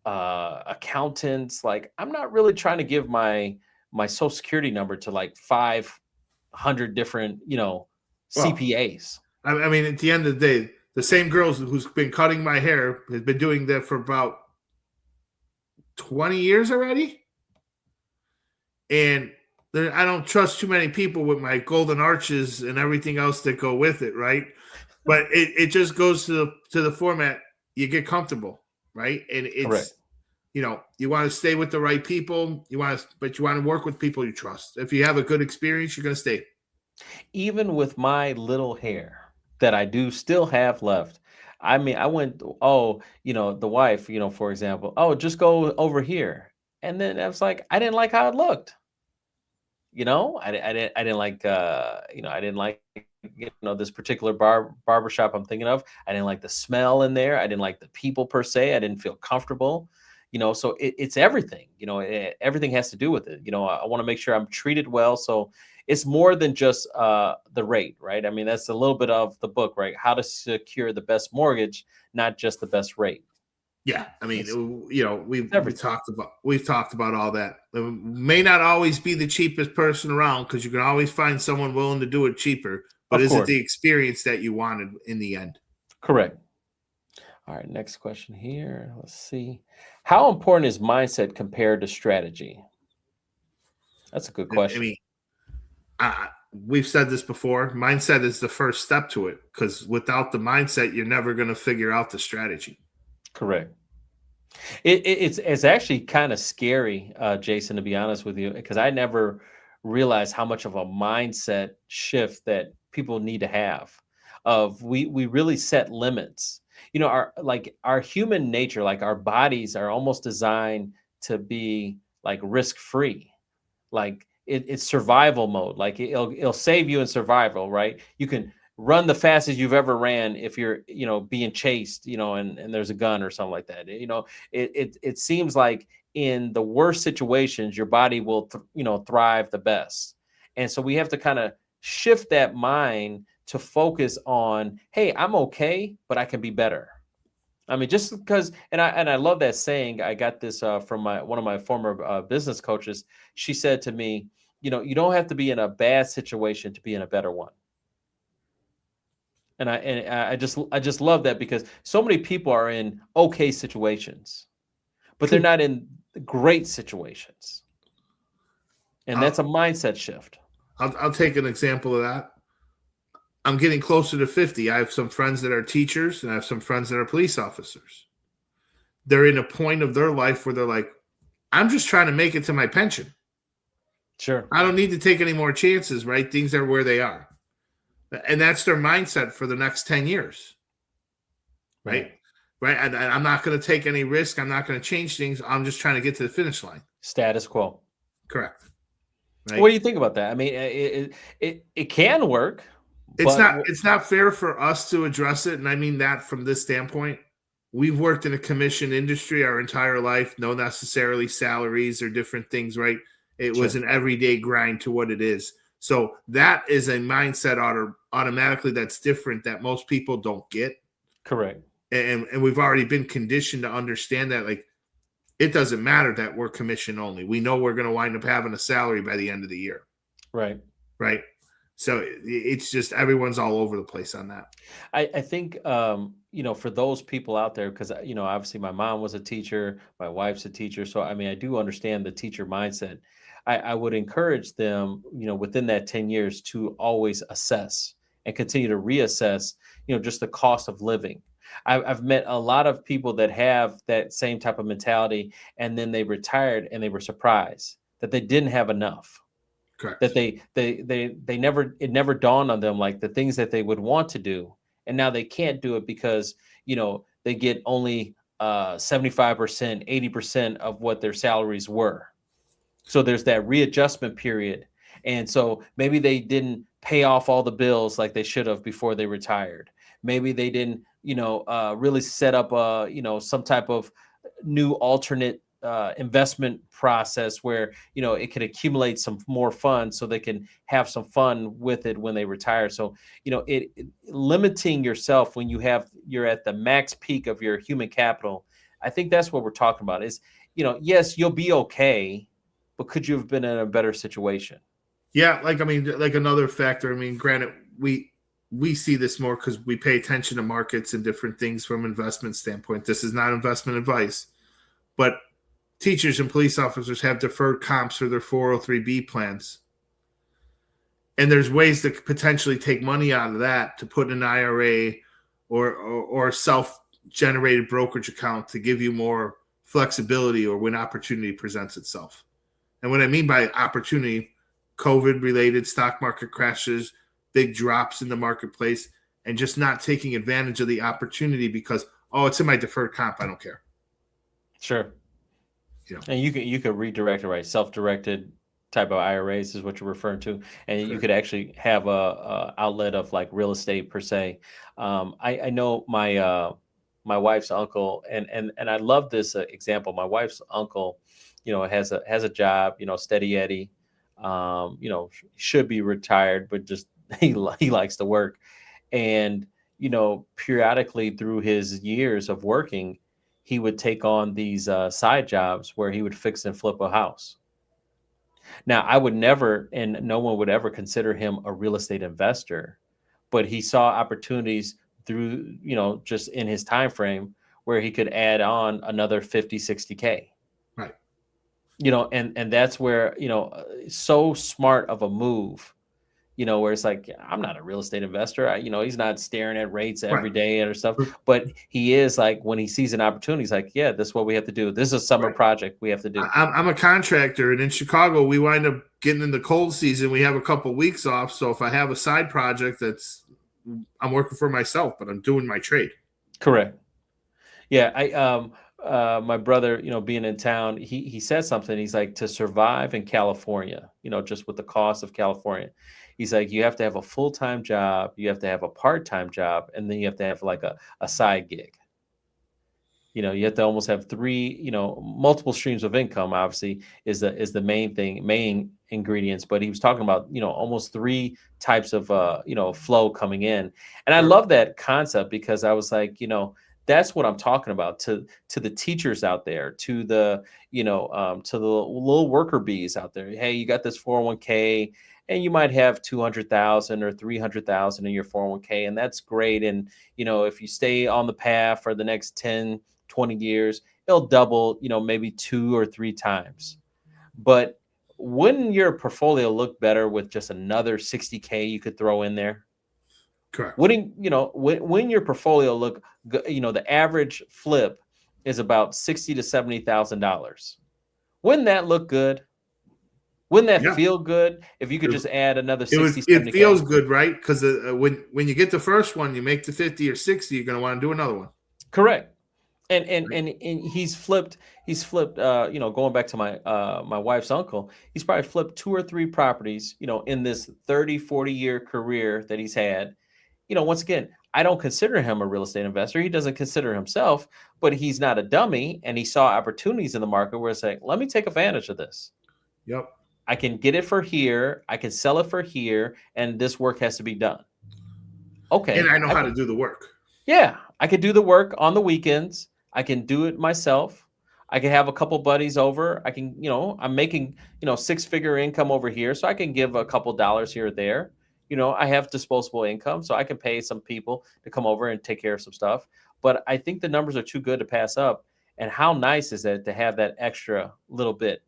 accountants. Like, I'm not really trying to give my social security number to like 500 different, CPAs. I mean, at the end of the day, the same girl who's been cutting my hair has been doing that for about 20 years already. And I don't trust too many people with my golden arches and everything else that go with it, right? But it just goes to the format. You get comfortable, right? And it's Correct. You want to stay with the right people. But you want to work with people you trust. If you have a good experience, you're going to stay. Even with my little hair that I do still have left. I mean, I went, the wife, for example, just go over here. And then I was like, I didn't like how it looked. I didn't like, I didn't like, this particular barbershop I'm thinking of. I didn't like the smell in there. I didn't like the people per se. I didn't feel comfortable. So it's everything. Everything has to do with it. I want to make sure I'm treated well. So it's more than just the rate, right? I mean, that's a little bit of the book, right? How to secure the best mortgage, not just the best rate. Yeah, I mean, we've talked about all that. It may not always be the cheapest person around, because you can always find someone willing to do it cheaper. But is it the experience that you wanted in the end? Correct. All right, next question here. Let's see. How important is mindset compared to strategy? That's a good question. I mean, we've said this before. Mindset is the first step to it, because without the mindset, you're never going to figure out the strategy. Correct. It's actually kind of scary, Jason, to be honest with you, because I never realized how much of a mindset shift that people need to have. We really set limits. Our human nature, like our bodies are almost designed to be like risk-free. Like it's survival mode. Like it'll save you in survival, right? You can run the fastest you've ever ran if you're being chased, and there's a gun or something like that. It seems like in the worst situations, your body will, thrive the best. And so we have to kind of shift that mind to focus on, hey, I'm okay, but I can be better. I mean, just because, and I love that saying. I got this from one of my former business coaches. She said to me, you don't have to be in a bad situation to be in a better one. And I just love that, because so many people are in okay situations, but they're not in great situations. And that's a mindset shift. I'll take an example of that. I'm getting closer to 50. I have some friends that are teachers, and I have some friends that are police officers. They're in a point of their life where they're like, I'm just trying to make it to my pension. Sure. I don't need to take any more chances, right? Things are where they are. And that's their mindset for the next 10 years. Right? And I'm not going to take any risk. I'm not going to change things. I'm just trying to get to the finish line. Status quo. Correct. Right? What do you think about that? I mean, it can work. It's not fair for us to address it. And I mean that from this standpoint. We've worked in a commission industry our entire life, no necessarily salaries or different things, right? It was an everyday grind to what it is. So that is a mindset automatically that's different that most people don't get. Correct. And we've already been conditioned to understand that, like, it doesn't matter that we're commission only. We know we're going to wind up having a salary by the end of the year. Right. Right. So it's just everyone's all over the place on that. I think, for those people out there, because, obviously my mom was a teacher, my wife's a teacher. So, I mean, I do understand the teacher mindset. I would encourage them, within that 10 years to always assess and continue to reassess, just the cost of living. I've met a lot of people that have that same type of mentality, and then they retired and they were surprised that they didn't have enough. Correct. That it never dawned on them, like, the things that they would want to do, and now they can't do it because they get only 75%, 80% of what their salaries were. So there's that readjustment period, and so maybe they didn't pay off all the bills like they should have before they retired. Maybe they didn't really set up some type of new alternate investment process where it can accumulate some more funds so they can have some fun with it when they retire. So limiting yourself when you're at the max peak of your human capital. I think that's what we're talking about is, yes, you'll be okay, but could you have been in a better situation? Yeah, like another factor. I mean, granted, we see this more because we pay attention to markets and different things from investment standpoint. This is not investment advice, but teachers and police officers have deferred comps for their 403B plans. And there's ways to potentially take money out of that to put in an IRA or a self-generated brokerage account to give you more flexibility or when opportunity presents itself. And what I mean by opportunity, COVID-related stock market crashes, big drops in the marketplace, and just not taking advantage of the opportunity because, it's in my deferred comp, I don't care. Sure. And you could redirect it, right? Self-directed type of IRAs is what you're referring to, and you could actually have a outlet of like real estate per se. I know my wife's uncle, and I love this example. My wife's uncle, has a job, steady Eddie, should be retired, but just he likes to work, and periodically through his years of working, he would take on these side jobs where he would fix and flip a house. Now, I would never, and no one would ever consider him a real estate investor, but he saw opportunities through, just in his time frame where he could add on another 50, 60K. Right. And that's where, so smart of a move, where it's like, I'm not a real estate investor. He's not staring at rates every day or stuff, but he is like, when he sees an opportunity, he's like, yeah, this is what we have to do. This is a summer project we have to do. I'm a contractor, and in Chicago, we wind up getting in the cold season. We have a couple of weeks off. So if I have a side project I'm working for myself, but I'm doing my trade. Correct. Yeah. My brother, being in town, he said something. He's like, to survive in California, just with the cost of California, he's like, you have to have a full-time job, you have to have a part-time job, and then you have to have like a side gig. You have to almost have three, multiple streams of income, obviously, is the main thing, main ingredients. But he was talking about, almost three types of, flow coming in. And I Sure. love that concept because I was like, that's what I'm talking about to the teachers out there, to the, to the little worker bees out there. Hey, you got this 401k, and you might have 200,000 or 300,000 in your 401k, and that's great. And, if you stay on the path for the next 10, 20 years, it'll double, maybe 2 or 3 times. But wouldn't your portfolio look better with just another 60K you could throw in there? Correct. Wouldn't, when your portfolio look, the average flip is about $60,000 to $70,000. Wouldn't that look good? Wouldn't that Yeah. feel good if you could just add another 60, It 70K? feels good, right? Because when you get the first one, you make the 50 or 60, you're going to want to do another one. Correct. And he's flipped, going back to my wife's uncle, he's probably flipped 2 or 3 properties, in this 30, 40-year career that he's had. Once again, I don't consider him a real estate investor. He doesn't consider himself, but he's not a dummy, and he saw opportunities in the market where it's like, let me take advantage of this. Yep. I can get it for here, I can sell it for here, and this work has to be done. Okay. And I know how to do the work. Yeah, I could do the work on the weekends. I can do it myself. I can have a couple buddies over. I can, I'm making, 6-figure income over here, so I can give a couple dollars here or there. I have disposable income, so I can pay some people to come over and take care of some stuff. But I think the numbers are too good to pass up. And how nice is it to have that extra little bit,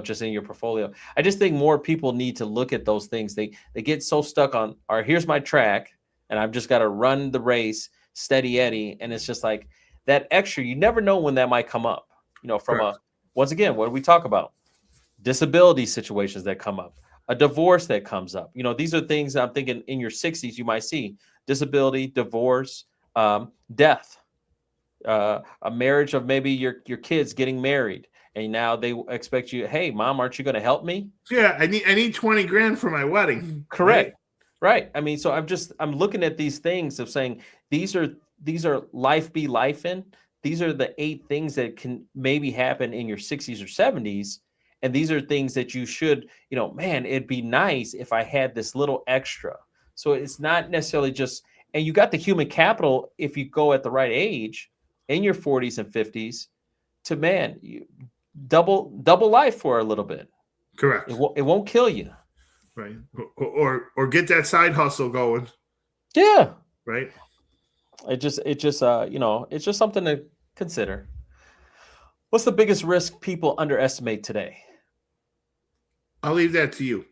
just in your portfolio? I just think more people need to look at those things. They get so stuck on, all right, here's my track, and I've just got to run the race, steady Eddie. And it's just like that extra, you never know when that might come up, from once again, what do we talk about? Disability situations that come up, a divorce that comes up. These are things I'm thinking in your 60s, you might see disability, divorce, death, a marriage of maybe your kids getting married. And now they expect you, hey, mom, aren't you going to help me? Yeah, I need 20 grand for my wedding. Correct. Right. I mean, so I'm looking at these things of saying these are life be life in. These are the 8 things that can maybe happen in your 60s or 70s. And these are things that you should, man, it'd be nice if I had this little extra. So it's not necessarily just, and you got the human capital if you go at the right age in your 40s and 50s to, man, you double life for a little bit. Correct. It won't kill you. Right. Or get that side hustle going. Yeah. Right. It's just something to consider. What's the biggest risk people underestimate today? I'll leave that to you.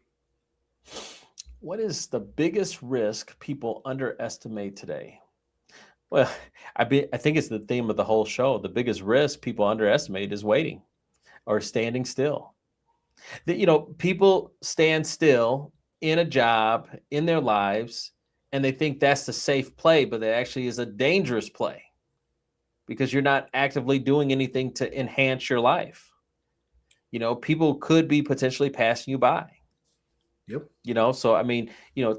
What is the biggest risk people underestimate today? Well, I think it's the theme of the whole show. The biggest risk people underestimate is waiting or standing still. People stand still in a job, in their lives, and they think that's the safe play, but it actually is a dangerous play because you're not actively doing anything to enhance your life. People could be potentially passing you by. Yep. So I mean,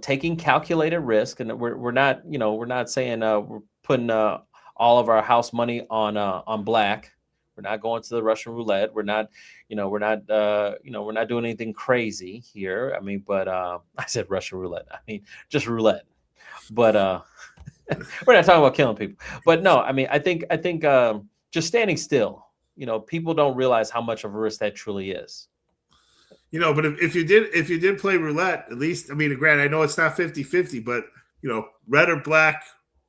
taking calculated risk, and we're not saying we're putting all of our house money on black. We're not going to the Russian roulette. We're not doing anything crazy here. I mean, but I said Russian roulette. I mean, just roulette. But we're not talking about killing people. But no, I mean, I think just standing still. People don't realize how much of a risk that truly is. But if you did play roulette, at least, I mean, granted, I know it's not 50-50, but red or black,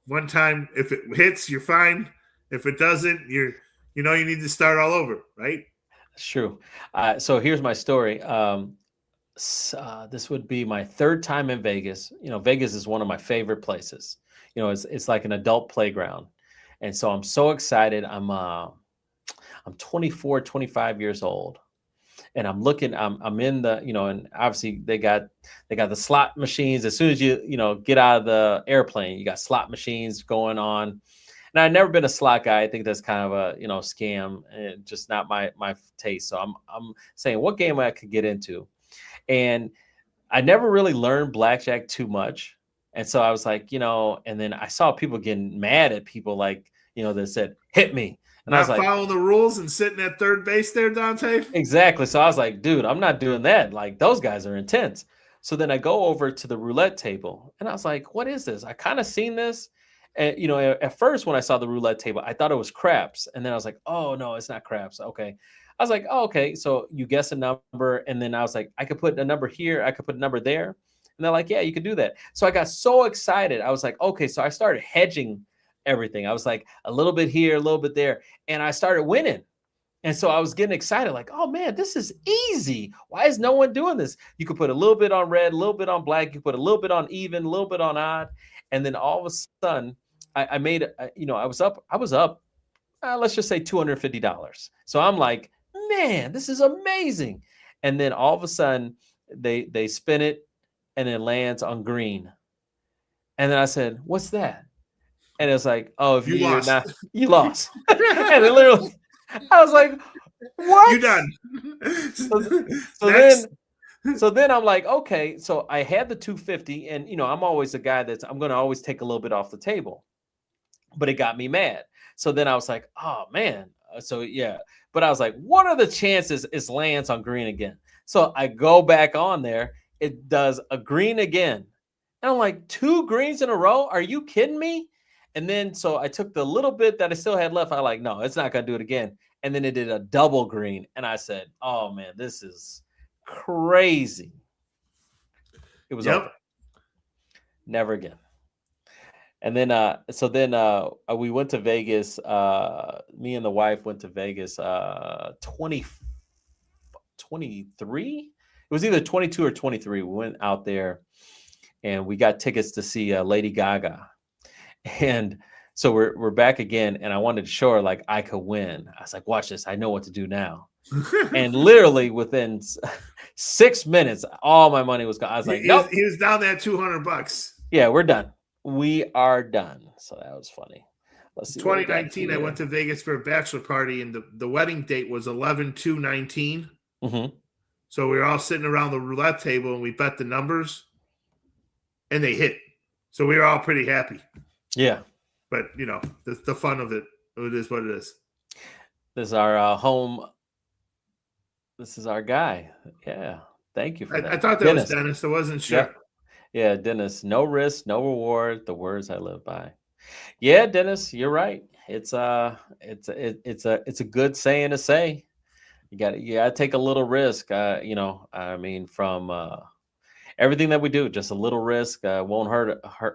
one time, if it hits, you're fine. If it doesn't, you need to start all over, right? That's true. So here's my story. This would be my 3rd time in Vegas. Vegas is one of my favorite places. It's like an adult playground. And so I'm so excited. I'm 24, 25 years old. And I'm looking, I'm in the, and obviously they got the slot machines. As soon as you get out of the airplane, you got slot machines going on. And I've never been a slot guy. I think that's kind of a, scam and just not my taste. So I'm saying what game I could get into. And I never really learned blackjack too much. And so I was like, and then I saw people getting mad at people like, that said, hit me. And I was Not like, following the rules and sitting at third base there, Dante. exactly. So I was like, dude, I'm not doing that. Like, those guys are intense. So then I go over to the roulette table and I was like, what is this? I kind of seen this. And, at first when I saw the roulette table, I thought it was craps. And then I was like, oh, no, it's not craps. Okay. I was like, oh, okay. So you guess a number. And then I was like, I could put a number here. I could put a number there. And they're like, yeah, you could do that. So I got so excited. I was like, okay. So I started hedging everything. I was like, a little bit here, a little bit there. And I started winning. And so I was getting excited, like, oh man, this is easy. Why is no one doing this? You could put a little bit on red, a little bit on black, you put a little bit on even, a little bit on odd. And then all of a sudden, I made, I was up, let's just say $250. So I'm like, man, this is amazing. And then all of a sudden, they spin it and it lands on green. And then I said, what's that? And it's like, oh, if you're not, you lost. And it literally, I was like, what? You done. So then I'm like, okay. So I had the 250, and I'm always a guy I'm gonna always take a little bit off the table. But it got me mad. So then I was like, oh man. So yeah. But I was like, what are the chances it lands on green again? So I go back on there, it does a green again. And I'm like, 2 greens in a row? Are you kidding me? And then, so I took the little bit that I still had left. I like, no, it's not going to do it again. And then it did a double green. And I said, oh man, this is crazy. It was over. Never again. And then, we went to Vegas. Me and the wife went to Vegas, 23. It was either 22 or 23. We went out there and we got tickets to see Lady Gaga. And so we're back again, and I wanted to show her like I could win. I was like, watch this. I know what to do now. And literally within 6 minutes, all my money was gone. I was like, nope. He was down there $200. Yeah, we're done. We are done. So that was funny. Let's see. 2019, I went to Vegas for a bachelor party, and the wedding date was 11/2/19. Mm-hmm. So we were all sitting around the roulette table, and we bet the numbers, and they hit. So we were all pretty happy. Yeah. But, the fun of it is what it is. This is our home. This is our guy. Yeah. Thank you for that. I thought that was Dennis. I wasn't sure. Yeah, Dennis. No risk, no reward. The words I live by. Yeah, Dennis, you're right. It's a good saying to say. You gotta take a little risk. From everything that we do, just a little risk won't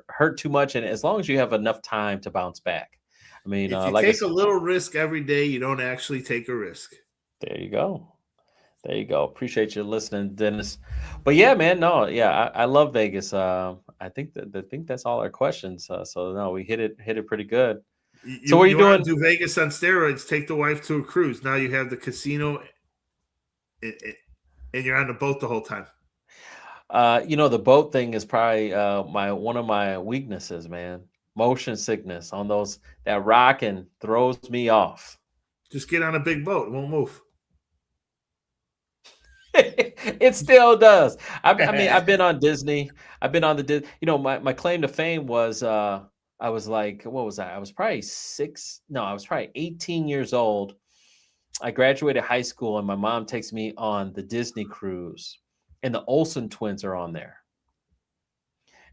hurt too much, and as long as you have enough time to bounce back. I mean, if you take a little risk every day, you don't actually take a risk. There you go. Appreciate you listening, Dennis. But yeah, man, no, yeah, I love Vegas. I think that's all our questions. So no, we hit it pretty good. So what are you doing? Do Vegas on steroids? Take the wife to a cruise. Now you have the casino, and you're on the boat the whole time. The boat thing is probably one of my weaknesses, man. Motion sickness on that rocking throws me off. Just get on a big boat; it won't move. It still does. I mean, I've been on Disney. I've been on the my claim to fame was I was like, what was I? I was probably 18 years old. I graduated high school, and my mom takes me on the Disney cruise. And the Olsen twins are on there.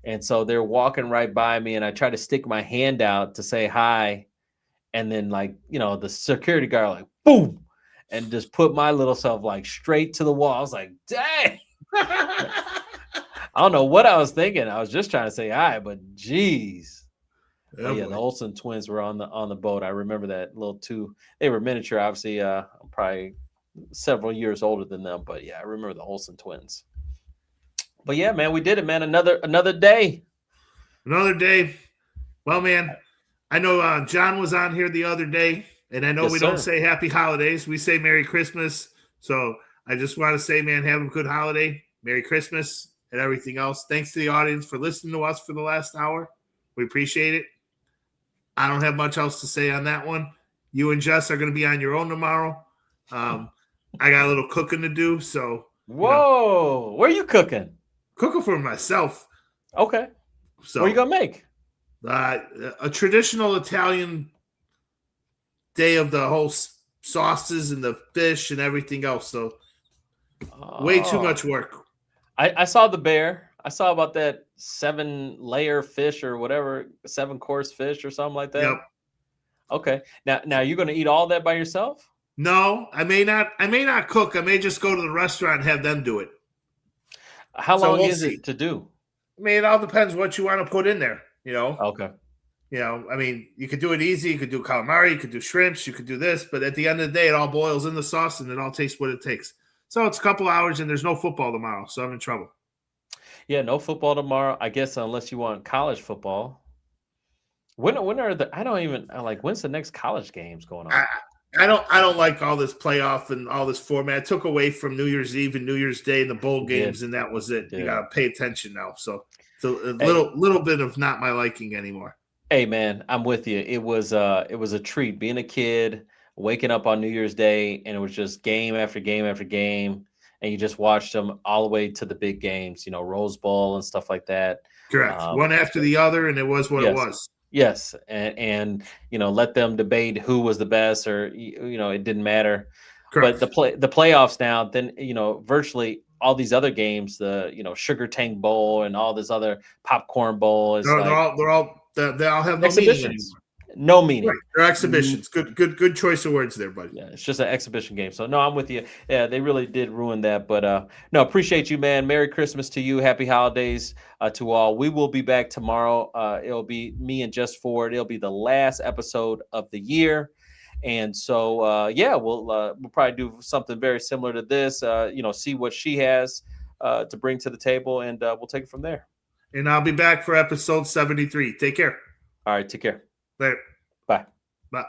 And so they're walking right by me, and I try to stick my hand out to say hi. And then the security guard like, boom, and just put my little self like straight to the wall. I was like, dang. I don't know what I was thinking. I was just trying to say hi, but geez. Yeah, the Olsen twins were on the boat. I remember that little they were miniature, obviously, probably several years older than them, but yeah, I remember the Olsen twins. But yeah, man, we did it, man. Another day. Well, man, I know John was on here the other day, and I know we don't say happy holidays. We say Merry Christmas. So I just want to say, man, have a good holiday. Merry Christmas and everything else. Thanks to the audience for listening to us for the last hour. We appreciate it. I don't have much else to say on that one. You and Jess are going to be on your own tomorrow. I got a little cooking to do, so. Whoa, where are you cooking? Cooking for myself. Okay. So what are you gonna make? A traditional Italian day of the whole sauces and the fish and everything else. So way too much work. I saw the bear. I saw about that 7-layer fish or whatever, 7-course fish or something like that. Yep. Okay. Now you're going to eat all that by yourself? No, I may not cook. I may just go to the restaurant and have them do it. How long is it to do? I mean, it all depends what you want to put in there, you know? Okay. You know, I mean, you could do it easy. You could do calamari. You could do shrimps. You could do this. But at the end of the day, it all boils in the sauce and it all tastes what it takes. So it's a couple hours and there's no football tomorrow. So I'm in trouble. Yeah, no football tomorrow. I guess unless you want college football. When are when's the next college games going on? I don't like all this playoff and all this format. It took away from New Year's Eve and New Year's Day and the bowl games, and that was it. You gotta pay attention now. So it's a little bit of not my liking anymore. Hey man, I'm with you. It was a treat being a kid, waking up on New Year's Day, and it was just game after game after game, and you just watched them all the way to the big games, you know, Rose Bowl and stuff like that. Correct. One after the other, and it was what it was. Yes, and you know, let them debate who was the best, or you know, it didn't matter. Correct. But the playoffs now, then you know, virtually all these other games, the Sugar Tank Bowl and all this other Popcorn Bowl, is they all have no exhibitions. meaning anymore. No meaning. Right. They're exhibitions. Good choice of words there, buddy. Yeah, it's just an exhibition game. So no, I'm with you. Yeah, they really did ruin that. But no, appreciate you, man. Merry Christmas to you. Happy holidays to all. We will be back tomorrow. It'll be me and Just Ford. It'll be the last episode of the year. And so we'll probably do something very similar to this. See what she has to bring to the table, and we'll take it from there. And I'll be back for episode 73. Take care. All right, take care. Later. Bye. Bye.